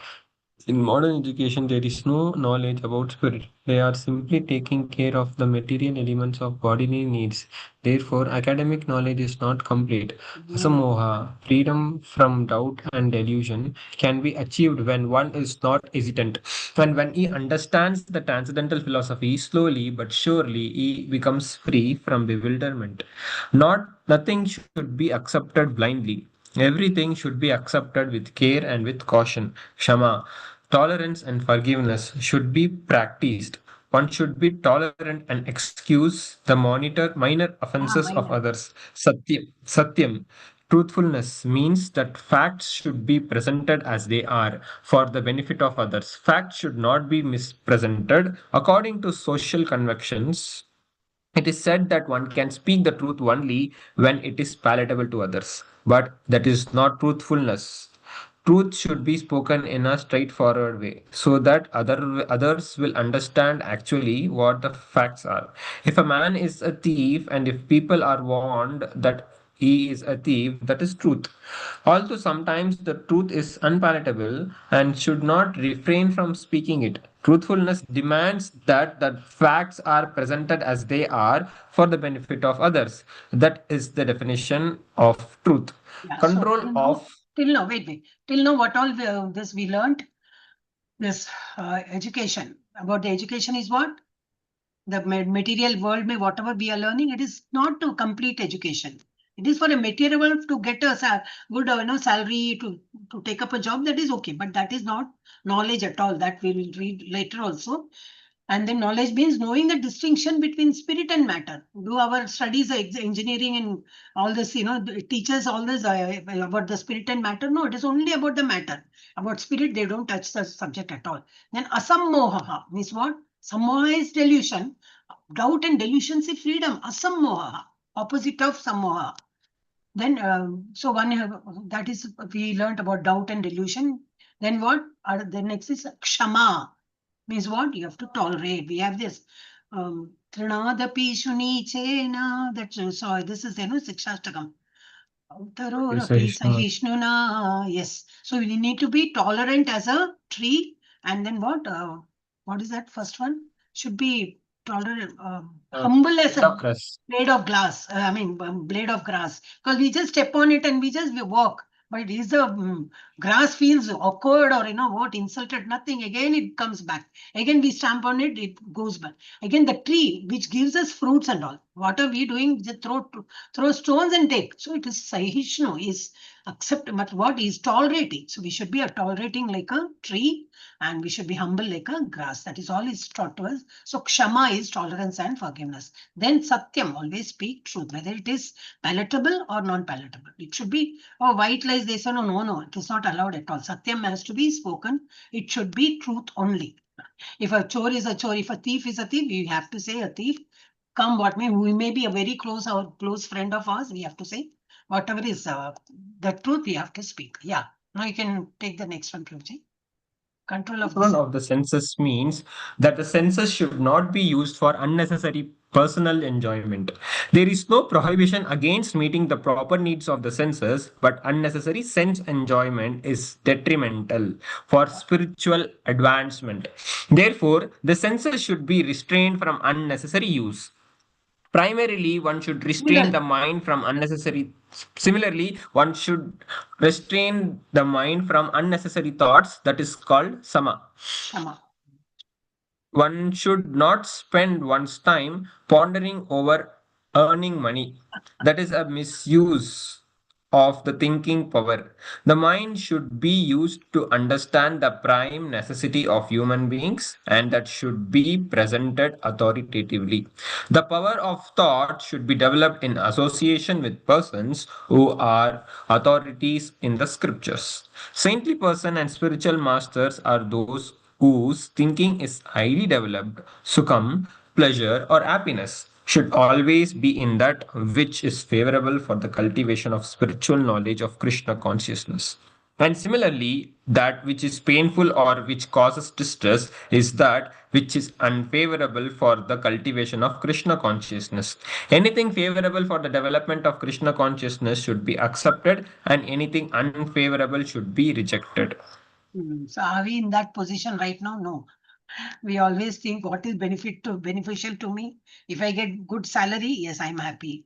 In modern education, there is no knowledge about spirit. They are simply taking care of the material elements of bodily needs. Therefore, academic knowledge is not complete. Asamoha, freedom from doubt and delusion, can be achieved when one is not hesitant. And when he understands the transcendental philosophy, slowly but surely he becomes free from bewilderment. Nothing should be accepted blindly. Everything should be accepted with care and with caution. Shama, tolerance and forgiveness should be practiced. One should be tolerant and excuse the minor offenses of Minor. others. Satyam. Truthfulness means that facts should be presented as they are for the benefit of others. Facts should not be mispresented according to social conventions. It is said that one can speak the truth only when it is palatable to others, but that is not truthfulness. Truth should be spoken in a straightforward way so that others will understand actually what the facts are. If a man is a thief and if people are warned that he is a thief, that is truth. Although sometimes the truth is unpalatable and should not refrain from speaking it. Truthfulness demands that the facts are presented as they are for the benefit of others. That is the definition of truth. Yeah, Control of till now, wait. Till now, what all this we learned? This education. About the education is what? The material world, whatever we are learning, it is not to complete education. It is for a material world to get a good salary, to take up a job. That is okay, but that is not knowledge at all. That we will read later also. And then knowledge means knowing the distinction between spirit and matter. Do our studies, engineering and all this, teaches all this about the spirit and matter? No, it is only about the matter. About spirit, they don't touch the subject at all. Then asammoha means what? Sammoha is delusion. Doubt and delusion is freedom. Asammoha, opposite of sammoha. Then, so that is, we learned about doubt and delusion. Then what? The next is kshama. Means what? You have to tolerate. We have this Trinadapi Shunichena. That's so this is Sikshastakam. Yes. So we need to be tolerant as a tree. And then what? What is that first one? Should be tolerant, humble as a blade of glass. Blade of grass. Because we just step on it and we walk. But is the grass feels awkward or what, insulted, nothing. Again, it comes back. Again, we stamp on it, it goes back. Again, the tree which gives us fruits and all. What are we doing? Just throw stones and take. So it is Sahishnu, is accept, but what is tolerating? So we should be tolerating like a tree, and we should be humble like a grass. That is all is taught to us. So kshama is tolerance and forgiveness. Then satyam, always speak truth, whether it is palatable or non-palatable. It should be, oh, white lies, they say, no, it is not allowed at all. Satyam has to be spoken. It should be truth only. If a chore is a chore, if a thief is a thief, we have to say a thief. Come what may, we may be a very close friend of ours, we have to say whatever is the truth, we have to speak. Yeah. Now you can take the next one, Prabhuji. Control of the senses means that the senses should not be used for unnecessary personal enjoyment. There is no prohibition against meeting the proper needs of the senses, but unnecessary sense enjoyment is detrimental for spiritual advancement. Therefore, the senses should be restrained from unnecessary use. Primarily, one should restrain the mind from unnecessary. Similarly, one should restrain the mind from unnecessary thoughts. That is called sama. Shama. One should not spend one's time pondering over earning money. That is a misuse of the thinking power. The mind should be used to understand the prime necessity of human beings, and that should be presented authoritatively. The power of thought should be developed in association with persons who are authorities in the scriptures. Saintly person and spiritual masters are those whose thinking is highly developed. Sukham, pleasure, or happiness should always be in that which is favorable for the cultivation of spiritual knowledge of Krishna consciousness. And similarly, that which is painful or which causes distress is that which is unfavorable for the cultivation of Krishna consciousness. Anything favorable for the development of Krishna consciousness should be accepted, and anything unfavorable should be rejected. So are we in that position right now? No. We always think what is beneficial to me. If I get good salary, yes, I'm happy.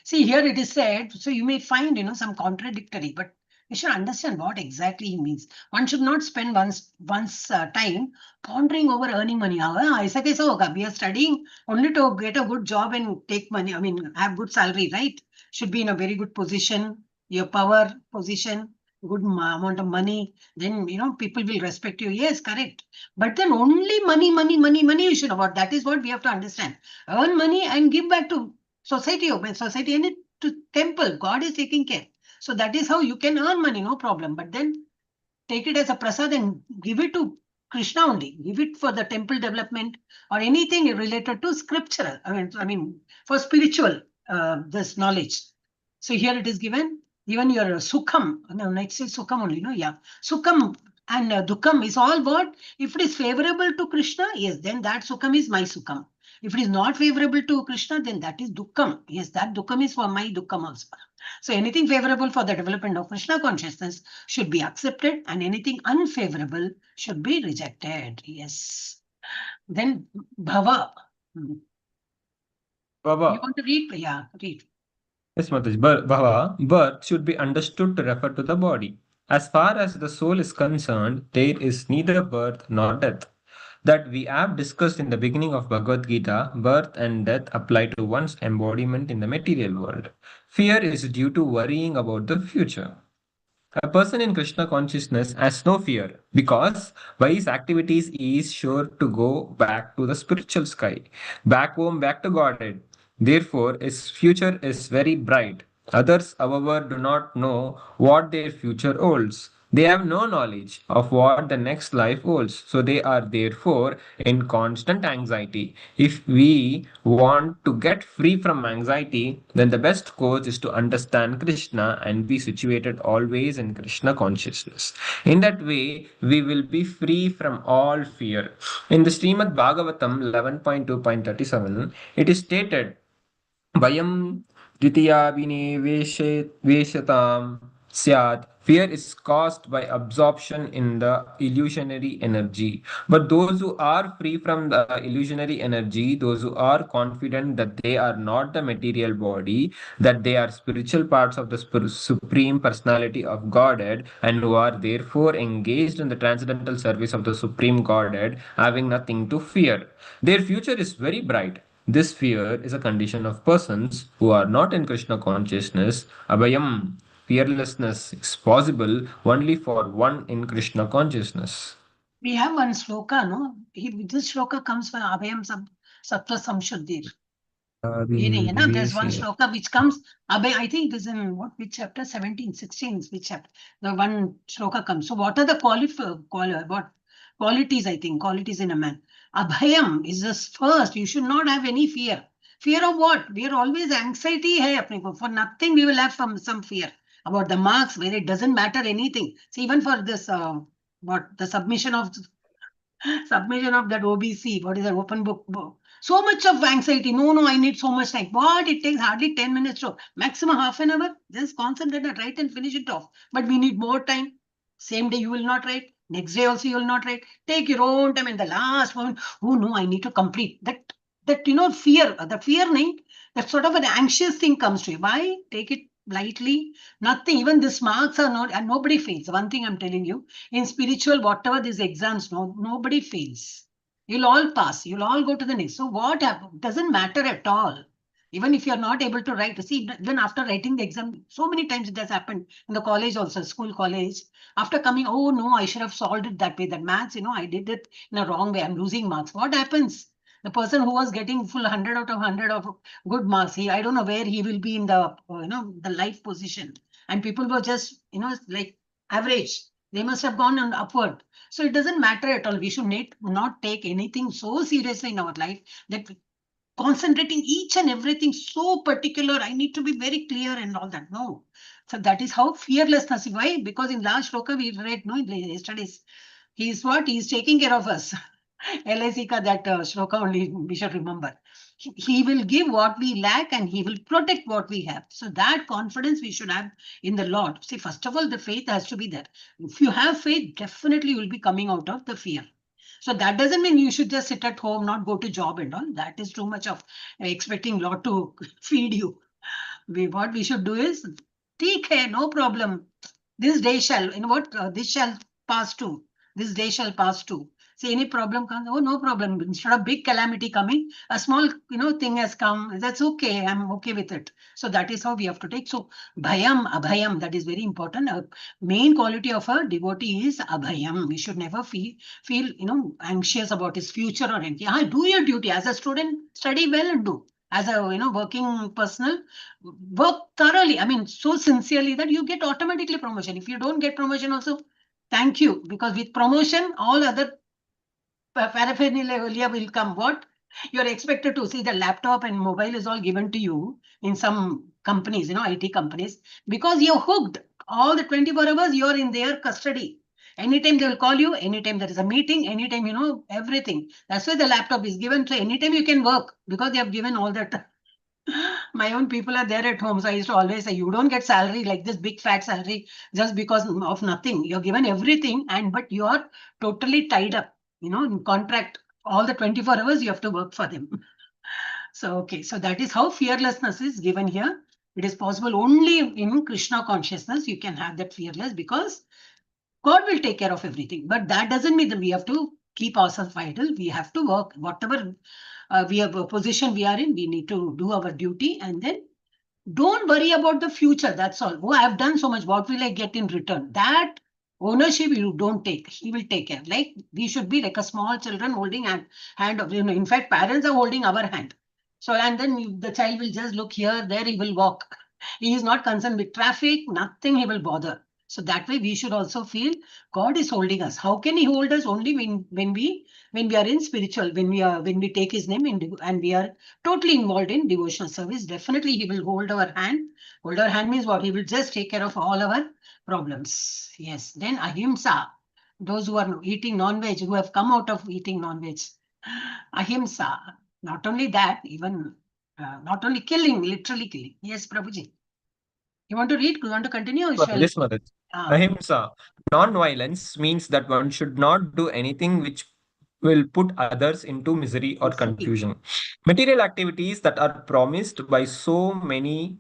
See, here it is said, so you may find, some contradictory, but you should understand what exactly he means. One should not spend one's time pondering over earning money. Aisa kaisa hoga? We are studying only to get a good job and take money. I mean, have good salary, right? Should be in a very good position, your power position, good amount of money. Then, people will respect you. Yes, correct. But then only money you should about. That is what we have to understand. Earn money and give back to society, and to temple. God is taking care. So that is how you can earn money, no problem. But then take it as a prasad and give it to Krishna only. Give it for the temple development or anything related to scriptural. I mean for spiritual this knowledge. So here it is given. Even your sukham, no, next is sukham only, no? Yeah. Sukham and dukkam is all what? If it is favorable to Krishna, yes, then that sukham is my sukham. If it is not favorable to Krishna, then that is dukkam. Yes, that dukkam is for my dukkam also. So anything favorable for the development of Krishna consciousness should be accepted, and anything unfavorable should be rejected. Yes. Then bhava. You want to read? Yeah, read. Yes, Mataji. Bhava, birth should be understood to refer to the body. As far as the soul is concerned, there is neither birth nor death. That we have discussed in the beginning of Bhagavad Gita, birth and death apply to one's embodiment in the material world. Fear is due to worrying about the future. A person in Krishna consciousness has no fear because by his activities he is sure to go back to the spiritual sky, back home, back to Godhead. Therefore, his future is very bright. Others, however, do not know what their future holds. They have no knowledge of what the next life holds, so they are therefore in constant anxiety. If we want to get free from anxiety, then the best course is to understand Krishna and be situated always in Krishna consciousness. In that way, we will be free from all fear. In the Srimad Bhagavatam 11.2.37, it is stated, Vayam Veshatam Syat. Fear is caused by absorption in the illusionary energy. But those who are free from the illusionary energy, those who are confident that they are not the material body, that they are spiritual parts of the Supreme Personality of Godhead, and who are therefore engaged in the transcendental service of the Supreme Godhead, having nothing to fear. Their future is very bright. This fear is a condition of persons who are not in Krishna consciousness, abhayam. Fearlessness is possible only for one in Krishna consciousness. We have one shloka, no? This shloka comes from Abhayam Sattva Samshuddhir. There's one shloka which comes, I think it is in which chapter? 17, 16, which chapter? The one shloka comes. So what are the qualities, I think, qualities in a man? Abhayam is the first. You should not have any fear. Fear of what? We are always anxiety. Hai, for nothing we will have some fear about the marks where it doesn't matter anything. So even for this, the submission of that OBC, what is that open book? So much of anxiety. No, I need so much time. What? It takes hardly 10 minutes to maximum half an hour. Just concentrate and write and finish it off. But we need more time. Same day you will not write. Next day also you will not write. Take your own time in the last moment. Oh no, I need to complete that. Fear. The fear, that sort of an anxious thing comes to you. Why? Take it lightly. Nothing. Even these marks are not, and nobody fails. One thing I'm telling you, in spiritual, whatever these exams, nobody fails. You'll all pass. You'll all go to the next. So what happens? Doesn't matter at all. Even if you're not able to write, see, then after writing the exam, so many times it has happened in the college also, school, college. After coming, oh no, I should have solved it that way. That maths, I did it in a wrong way. I'm losing marks. What happens? The person who was getting full 100 out of 100 of good marks, I don't know where he will be in the, the life position. And people were just, like average. They must have gone on upward. So it doesn't matter at all. We should not take anything so seriously in our life that concentrating each and everything so particular. I need to be very clear and all that. No. So that is how fearlessness. Why? Because in last shloka we read, yesterday's, he's what? He's taking care of us. LIC that shloka only we should remember. He will give what we lack and he will protect what we have. So that confidence we should have in the Lord. See, first of all, the faith has to be there. If you have faith, definitely you will be coming out of the fear. So that doesn't mean you should just sit at home, not go to job and all. That is too much of expecting Lord to feed you. What we should do is, take care, no problem. This day shall, this shall pass too. This day shall pass too. See, any problem comes, oh, no problem. Instead of big calamity coming, a small, thing has come. That's okay. I'm okay with it. So that is how we have to take. So abhayam, that is very important. Main quality of a devotee is abhayam. We should never feel, anxious about his future or anything. Do your duty as a student. Study well and do. As a working personal, work thoroughly. I mean, so sincerely that you get automatically promotion. If you don't get promotion, also thank you, because with promotion, all other paraphernalia will come. What? You're expected to see the laptop and mobile is all given to you in some companies, IT companies, because you're hooked. All the 24 hours you're in their custody. Anytime they will call you, anytime there is a meeting, anytime, everything. That's why the laptop is given. So anytime you can work, because they have given all that. My own people are there at home. So I used to always say, you don't get salary like this big fat salary just because of nothing. You're given everything, but you are totally tied up, in contract. All the 24 hours you have to work for them. So, okay. So that is how fearlessness is given here. It is possible only in Krishna consciousness. You can have that fearless, because God will take care of everything. But that doesn't mean that we have to keep ourselves idle. We have to work. Whatever we have a position we are in, we need to do our duty, and then don't worry about the future. That's all. Oh, I have done so much. What will I get in return? That ownership you don't take. He will take care. Like we should be like a small children holding hand of, in fact, parents are holding our hand. So, and then the child will just look here, there, he will walk. He is not concerned with traffic, nothing he will bother. So that way we should also feel God is holding us. How can he hold us? Only when we are in spiritual, when we take his name and we are totally involved in devotional service. Definitely he will hold our hand. Hold our hand means what? He will just take care of all our problems. Yes. Then ahimsa. Those who are eating non-veg, who have come out of eating non-veg. Ahimsa. Not only that, even not only killing, literally killing. Yes, Prabhuji. You want to read? You want to continue? Yes, Mother. Ahimsa. Non-violence means that one should not do anything which will put others into misery or confusion. Material activities that are promised by so many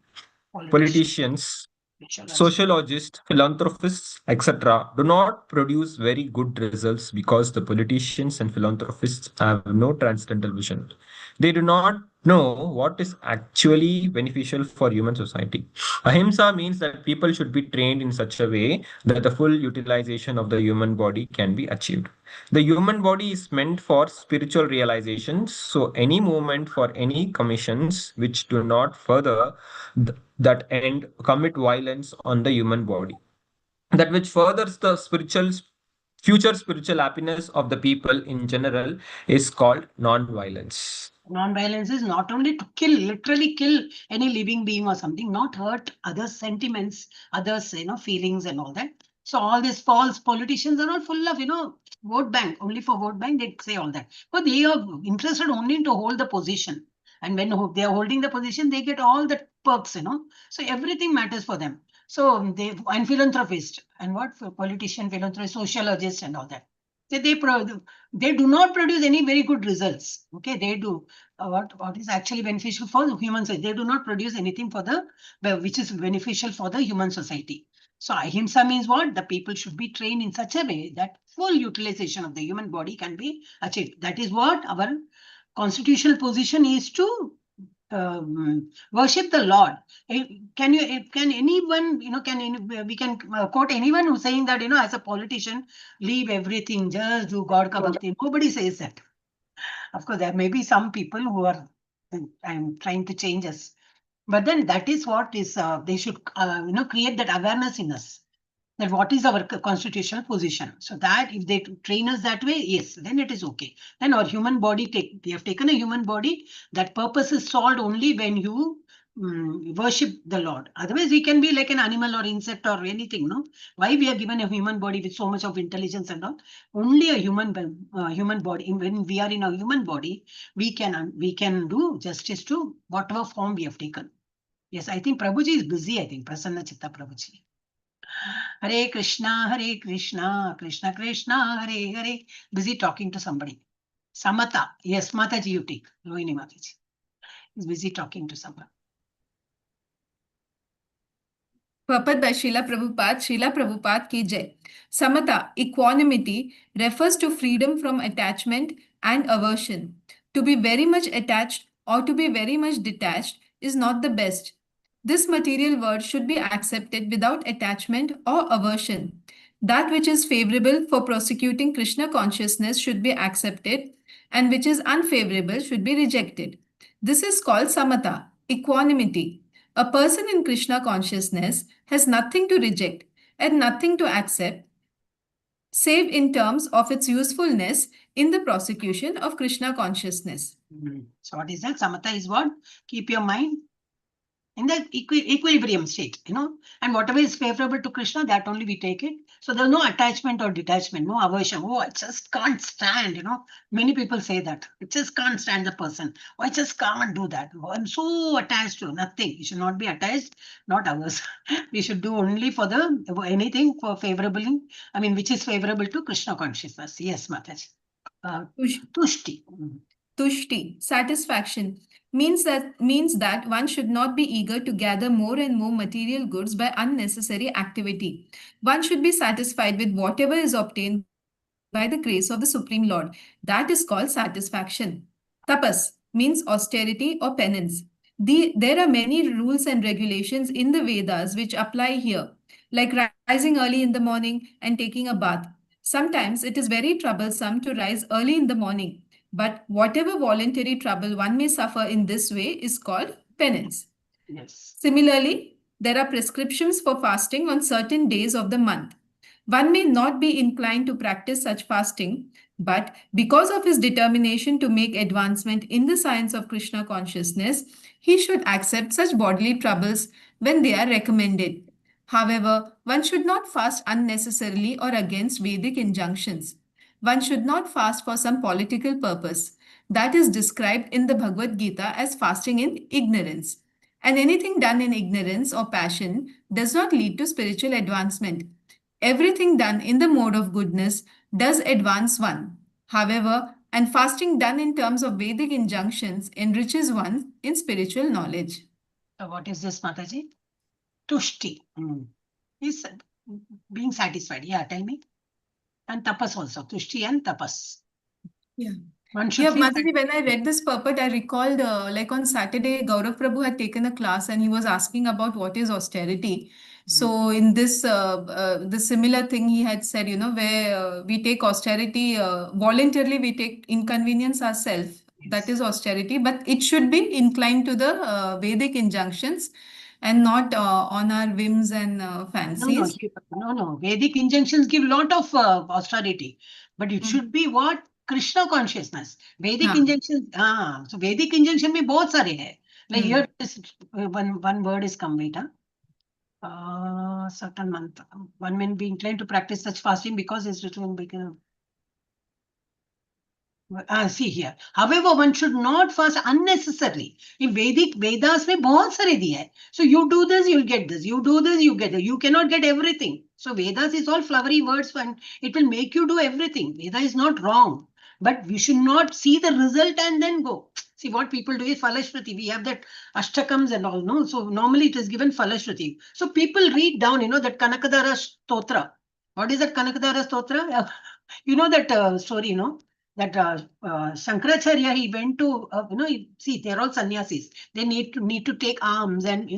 politicians Sociologists, philanthropists, etc., do not produce very good results because the politicians and philanthropists have no transcendental vision. They do not know what is actually beneficial for human society. Ahimsa means that people should be trained in such a way that the full utilization of the human body can be achieved. The human body is meant for spiritual realizations, so any movement for any commissions which do not further that end commit violence on the human body. That which furthers the future spiritual happiness of the people in general is called non-violence. Non-violence is not only to kill, literally kill any living being or something, not hurt others' sentiments, others' feelings and all that. So all these false politicians are all full of vote bank, only for vote bank they say all that. But they are interested only to hold the position. And when they are holding the position, they get all the perks, So everything matters for them. So and philanthropist and what politician, philanthropist, sociologist and all that. So they do not produce any very good results. Okay, they do what is actually beneficial for the human society. They do not produce anything for which is beneficial for the human society. So ahimsa means what? The people should be trained in such a way that full utilization of the human body can be achieved. That is what our constitutional position is to worship the Lord. Can anyone, we can quote anyone who's saying that, as a politician, leave everything, just do God ka bhakti. Nobody says that. Of course, there may be some people who are trying to change us. But then that is what is, they should, create that awareness in us. That what is our constitutional position. So that if they train us that way, yes, then it is okay. Then our human body, we have taken a human body, that purpose is solved only when you worship the Lord. Otherwise, we can be like an animal or insect or anything, no? Why we are given a human body with so much of intelligence and all? Only a human body. When we are in a human body, we can do justice to whatever form we have taken. Yes, I think Prabhuji is busy, I think, Prasanna Chitta Prabhuji. Hare Krishna, Krishna Krishna, Hare Hare. Busy talking to somebody. Samata. Yes, Mataji, you take. Rohini Mataji. He's busy talking to someone. Purport by Srila Prabhupada ki jai. Samata, equanimity, refers to freedom from attachment and aversion. To be very much attached or to be very much detached is not the best. This material world should be accepted without attachment or aversion. That which is favorable for prosecuting Krishna consciousness should be accepted, and which is unfavorable should be rejected. This is called samatha, equanimity. A person in Krishna consciousness has nothing to reject and nothing to accept, save in terms of its usefulness in the prosecution of Krishna consciousness. So what is that? Samatha is what? Keep your mind in the equilibrium state, and whatever is favorable to Krishna, that only we take it. So there's no attachment or detachment, no aversion. Oh, I just can't stand, Many people say that. I just can't stand the person. Oh, I just can't do that. Oh, I'm so attached to nothing. You should not be attached, not ours. We should do only for anything for favorably, which is favorable to Krishna consciousness. Yes, Mataji. Tushti. Tushti, satisfaction, means that one should not be eager to gather more and more material goods by unnecessary activity. One should be satisfied with whatever is obtained by the grace of the Supreme Lord. That is called satisfaction. Tapas means austerity or penance. There are many rules and regulations in the Vedas which apply here, like rising early in the morning and taking a bath. Sometimes it is very troublesome to rise early in the morning, but whatever voluntary trouble one may suffer in this way is called penance. Yes. Similarly, there are prescriptions for fasting on certain days of the month. One may not be inclined to practice such fasting, but because of his determination to make advancement in the science of Krishna consciousness, he should accept such bodily troubles when they are recommended. However, one should not fast unnecessarily or against Vedic injunctions. One should not fast for some political purpose. That is described in the Bhagavad Gita as fasting in ignorance. And anything done in ignorance or passion does not lead to spiritual advancement. Everything done in the mode of goodness does advance one. However, and fasting done in terms of Vedic injunctions enriches one in spiritual knowledge. So what is this, Mataji? Tushti. Is being satisfied. Yeah, tell me. And tapas also. Tushti and tapas. Yeah. One should Yeah, feel Mataji, when I read this purport, I recalled like on Saturday, Gaurav Prabhu had taken a class and he was asking about what is austerity. So in this the similar thing he had said, you know, where we take austerity voluntarily, we take inconvenience ourselves. That is austerity, but it should be inclined to the Vedic injunctions and not on our whims and fancies. No. Vedic injunctions give lot of austerity, but it should be what? Krishna consciousness. Vedic हाँ. injunctions. So Vedic injunction में बहुत सारे हैं. Like Hmm. here, one word is come later. Certain month. One may be inclined to practice such fasting because it's written in see here. However, one should not fast unnecessarily. In Vedas में बहुत सारे दिए हैं. So you do this, you'll get this. You do this, you get it. You cannot get everything. So Vedas is all flowery words and it will make you do everything. Veda is not wrong. But we should not see the result and then go. See what people do is Falashruti. We have that Ashtakams and all, no? So normally it is given Falashruti. So people read down, you know, that Kanakadara Stotra. What is that Kanakadara Stotra? You know that story, you know? That Shankaracharya, he went to, see, they're all sannyasis. They need to take alms and,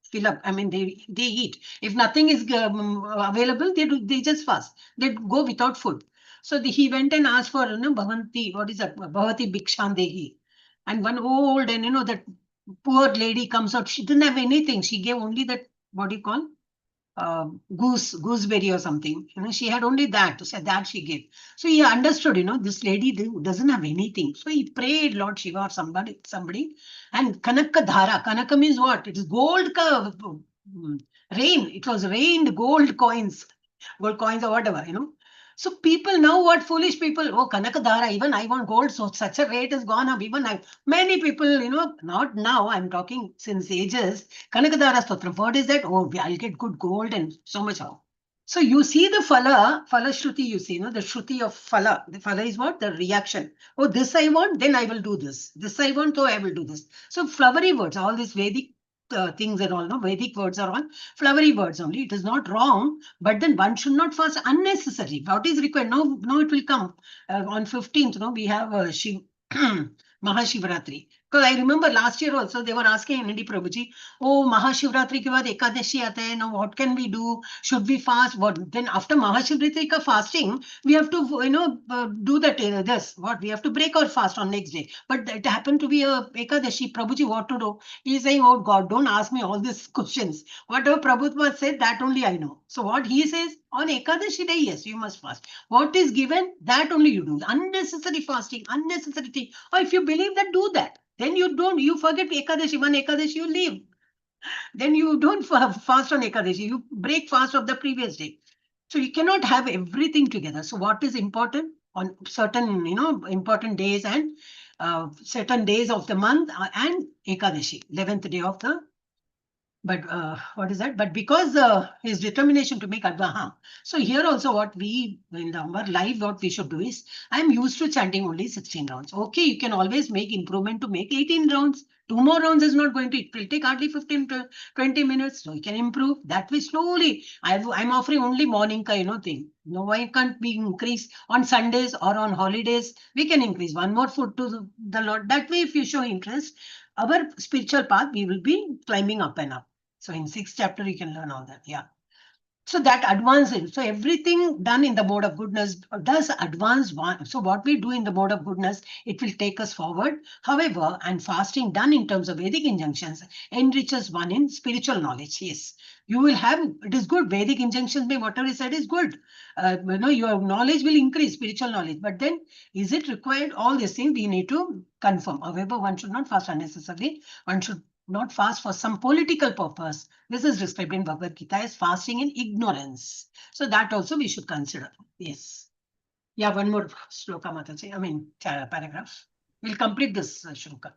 fill up. I mean, they eat. If nothing is available, they just fast. They go without food. So he went and asked for, Bhavanti, what is that? Bhavati Bhikshandehi. And one old and, that poor lady comes out. She didn't have anything. She gave only that, what do you call? Gooseberry or something. She had only that. So that she gave. So he understood, this lady doesn't have anything. So he prayed Lord Shiva or somebody. And Kanaka Dhara. Kanaka means what? It is gold rain. It was rained gold coins or whatever, So people now, what foolish people, oh, Kanakadhara, even I want gold, so such a rate has gone up. Even many people, not now, I'm talking since ages, Kanakadhara Stotra, what is that? Oh, I'll get good gold and so much. So you see the Phala Shruti, you see, the Shruti of Phala. The Phala is what? The reaction. Oh, this I want, then I will do this. This I want, so I will do this. So flowery words, all these Vedic things and all, no, Vedic words are all flowery words only. It is not wrong, but then one should not fast unnecessarily. What is required? No, it will come on 15th. We have Mahashivratri. Because I remember last year also they were asking Nandi Prabhuji, oh, Mahashivratri ke baad Ekadashi aata hai. Now what can we do? Should we fast? What then after Mahashivratri ka fasting, we have to do that. This what we have to break our fast on next day. But it happened to be a Ekadashi. Prabhuji, what to do? He is saying, oh God, don't ask me all these questions. Whatever Prabhupada said, that only I know. So what he says, on Ekadashi day, yes, you must fast. What is given, that only you do. Unnecessary fasting, unnecessary thing. Or if you believe that, do that. Then you forget Ekadashi. One Ekadashi, you leave. Then you don't fast on Ekadashi. You break fast of the previous day. So you cannot have everything together. So what is important on certain, important days and certain days of the month and Ekadashi, 11th day of the. But what is that? But because his determination to make Advaha. So here also what we, in our life, what we should do is, I'm used to chanting only 16 rounds. Okay, you can always make improvement to make 18 rounds. 2 more rounds is not going to, it will take hardly 15 to 20 minutes. So you can improve that way slowly. I'm offering only morning thing. No, why can't we increase on Sundays or on holidays? We can increase one more foot to the Lord. That way, if you show interest, our spiritual path, we will be climbing up and up. So in 6th chapter, you can learn all that. Yeah. So that advances. So everything done in the mode of goodness does advance one. So what we do in the mode of goodness, it will take us forward. However, and fasting done in terms of Vedic injunctions enriches one in spiritual knowledge. Yes. You will have, it is good. Vedic injunctions, whatever is said is good. Your knowledge will increase, spiritual knowledge. But then, is it required? All these things we need to confirm. However, one should not fast unnecessarily. One should not fast for some political purpose. This is described in Bhagavad Gita as fasting in ignorance. So that also we should consider. Yes. Yeah, one more sloka, Mataji. Paragraph. We'll complete this shloka.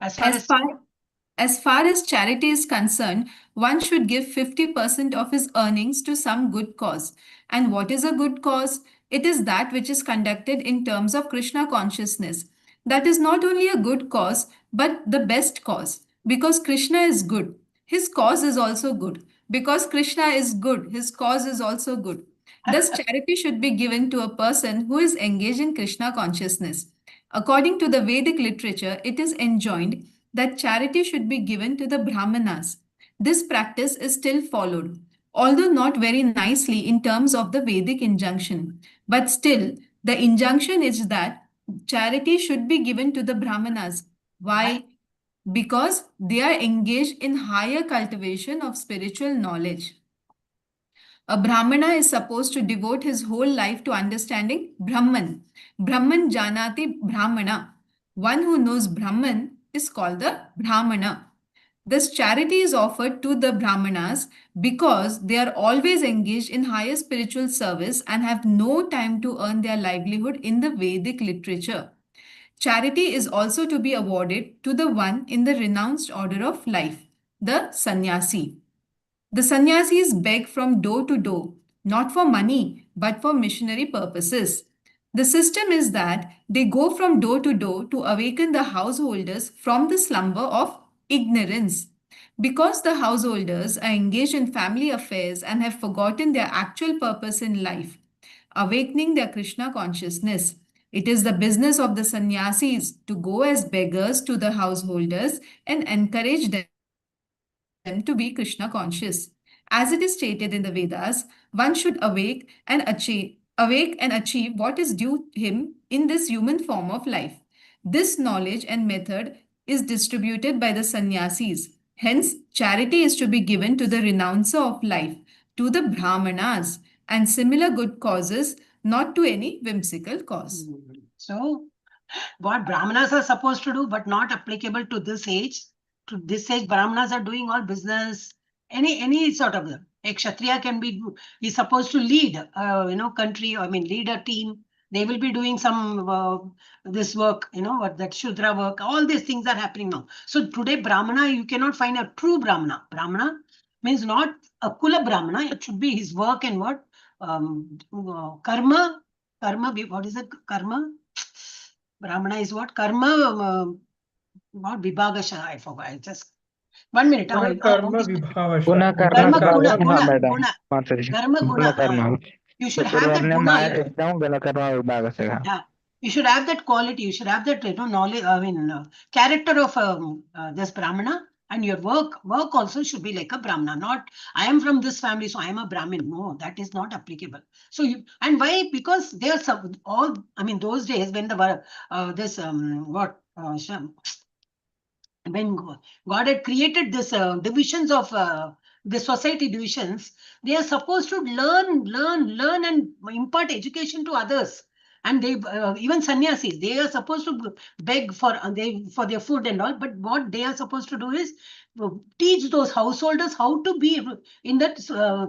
As far as charity is concerned, one should give 50% of his earnings to some good cause. And what is a good cause? It is that which is conducted in terms of Krishna consciousness. That is not only a good cause, but the best cause, because Krishna is good. his cause is also good. Because Krishna is good, his cause is also good. Thus, charity should be given to a person who is engaged in Krishna consciousness. According to the Vedic literature, it is enjoined that charity should be given to the Brahmanas. This practice is still followed, although not very nicely in terms of the Vedic injunction. But still, the injunction is that charity should be given to the Brahmanas. Why? Because they are engaged in higher cultivation of spiritual knowledge. A Brahmana is supposed to devote his whole life to understanding Brahman. Brahman Janati Brahmana. One who knows Brahman is called the Brahmana. This charity is offered to the Brahmanas because they are always engaged in higher spiritual service and have no time to earn their livelihood in the Vedic literature. Charity is also to be awarded to the one in the renounced order of life, the sannyasi. The sannyasis beg from door to door, not for money, but for missionary purposes. The system is that they go from door to awaken the householders from the slumber of ignorance. Because the householders are engaged in family affairs and have forgotten their actual purpose in life, awakening their Krishna consciousness. It is the business of the sannyasis to go as beggars to the householders and encourage them to be Krishna conscious. As it is stated in the Vedas, one should awake and achieve what is due him in this human form of life. This knowledge and method is distributed by the sannyasis. Hence, charity is to be given to the renouncer of life, to the brahmanas, and similar good causes, not to any whimsical cause. So, what brahmanas are supposed to do, but not applicable to this age. To this age, brahmanas are doing all business, any sort of them. A kshatriya can be, is supposed to lead, country, lead a team. They will be doing some this work, what that shudra work. All these things are happening now. So today, brahmana, you cannot find a true brahmana. Brahmana means not a kula brahmana. It should be his work and what karma. What is it? Karma. Brahmana is what? Karma. What Vibhagasha, I forgot. I just 1 minute. Karma Vibhavasha. Guna Karma Karma Guna. madam. Guna. Mataji. Karma Guna Guna. Karma. You should have that Purvarne guna. Maya system Guna Karma Vibhagasha. Yeah. You should have that quality. You should have that knowledge. Character of this Brahmana, and your work also should be like a Brahmana. Not I am from this family, so I am a Brahmin. No, that is not applicable. So and why? Because they are those days when the when God had created this divisions of the society divisions, they are supposed to learn and impart education to others. And they even sannyasis, they are supposed to beg for their food and all. But what they are supposed to do is teach those householders how to be in that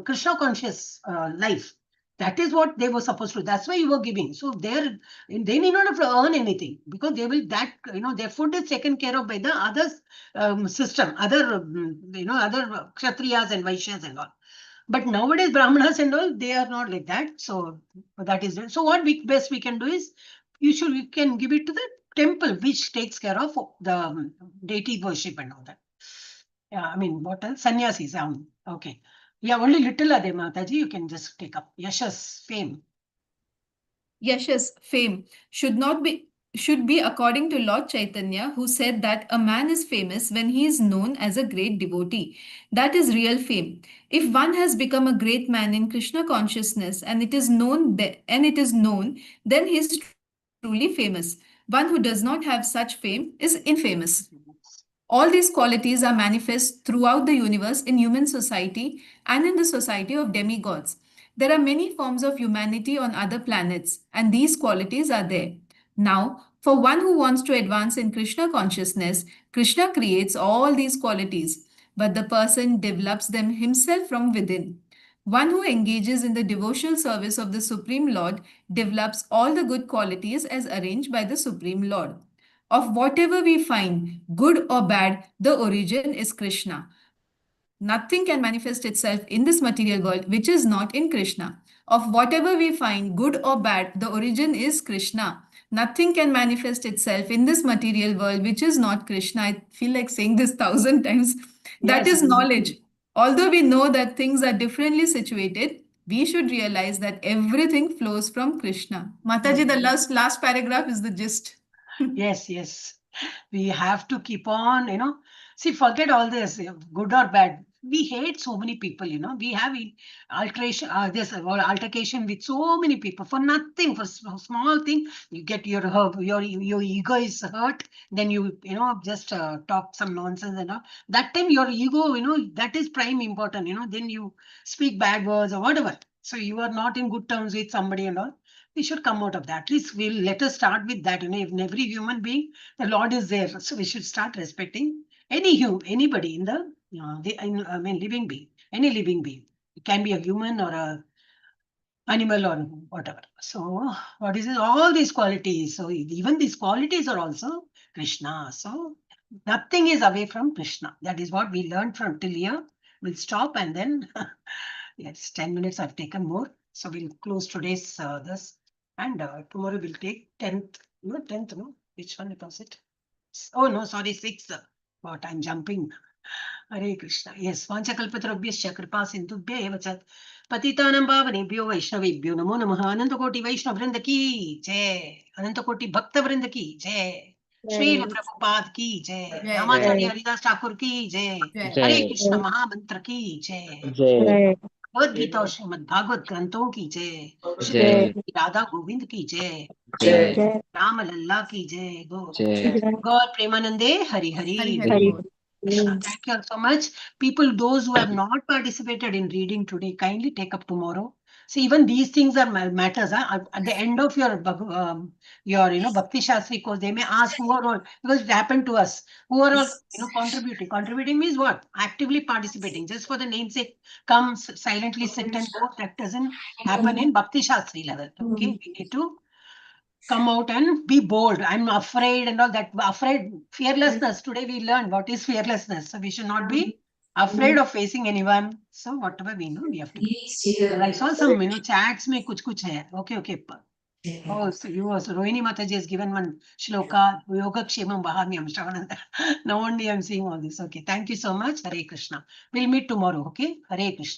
Krishna conscious life. That is what they were supposed to. That's why you were giving. So they need not have to earn anything, because they will their food is taken care of by the other system, other kshatriyas and vaishyas and all. But nowadays brahmanas and all, they are not like that. So that is it. So what best we can do is we can give it to the temple, which takes care of the deity worship and all that. Yeah, what else? Sannyasis. Okay. Yeah, only little are there, Mataji. You can just take up. Yashas, fame. Yashas, fame, should be according to Lord Chaitanya, who said that a man is famous when he is known as a great devotee. That is real fame. If one has become a great man in Krishna consciousness and it is known, then he is truly famous. One who does not have such fame is infamous. All these qualities are manifest throughout the universe in human society and in the society of demigods. There are many forms of humanity on other planets, and these qualities are there. Now, for one who wants to advance in Krishna consciousness, Krishna creates all these qualities, but the person develops them himself from within. One who engages in the devotional service of the Supreme Lord develops all the good qualities as arranged by the Supreme Lord. Of whatever we find, good or bad, the origin is Krishna. Nothing can manifest itself in this material world which is not in Krishna. of whatever we find, good or bad, the origin is Krishna. Nothing can manifest itself in this material world which is not Krishna. I feel like saying this 1,000 times. That Yes, is knowledge. Although we know that things are differently situated, we should realize that everything flows from Krishna. Mataji, the last paragraph is the gist. Yes, yes. We have to keep on, see, forget all this, good or bad. We hate so many people, we have altercation with so many people for nothing, for small thing. You get your ego is hurt, then you just talk some nonsense and all. That time your ego, that is prime important, then you speak bad words or whatever. So you are not in good terms with somebody and all. We should come out of that. At least let us start with that. In every human being, the Lord is there. So we should start respecting anybody in the, living being, any living being. It can be a human or a animal or whatever. So what is it? All these qualities. So even these qualities are also Krishna. So nothing is away from Krishna. That is what we learned from till here. We'll stop and then, yes, 10 minutes I've taken more. So we'll close today's this. And tomorrow we'll take 10th, no? Which one was it? Oh, no, sorry, 6th. But I'm jumping. Hare Krishna. Yes, Vanchakalpatarabhyasya kripa sindhubhya eva chat. Patitanam pavanebhyo vaishnavebhyo namo namaha. Anantakoti Vaishnav vrinda ki jai. Anantakoti Bhakta vrinda ki jai. Srila Prabhupada ki jai. Ramacharya Haridas Thakur ki jai. Hare Krishna Mahamantra ki jai. Bhagavad Gita और श्रीमद् भागवत ग्रंथों की जय, श्री राधा गोविंद की जय, राम लल्ला की जय, गौर प्रेमानंदे Hari Hari. Thank you all so much. People, those who have not participated in reading today, kindly take up tomorrow. So even these things are matters. At the end of your Bhakti Shastri course, they may ask who are all, because it happened to us, who are all contributing. Contributing means what? Actively participating. Just for the namesake, come silently sit and go. That doesn't happen in Bhakti Shastri level. Okay, we need to come out and be bold. I'm afraid and all that. Afraid, fearlessness. Today we learned what is fearlessness. So we should not be afraid of facing anyone. So whatever we know, we have to be. I saw some, chats mein kuch hai. Okay. Oh, so you also, Rohini Mataji has given one shloka, Yoga Kshemam Bahamyam Shravananda. Now only I'm seeing all this. Okay, thank you so much. Hare Krishna. We'll meet tomorrow. Okay, Hare Krishna.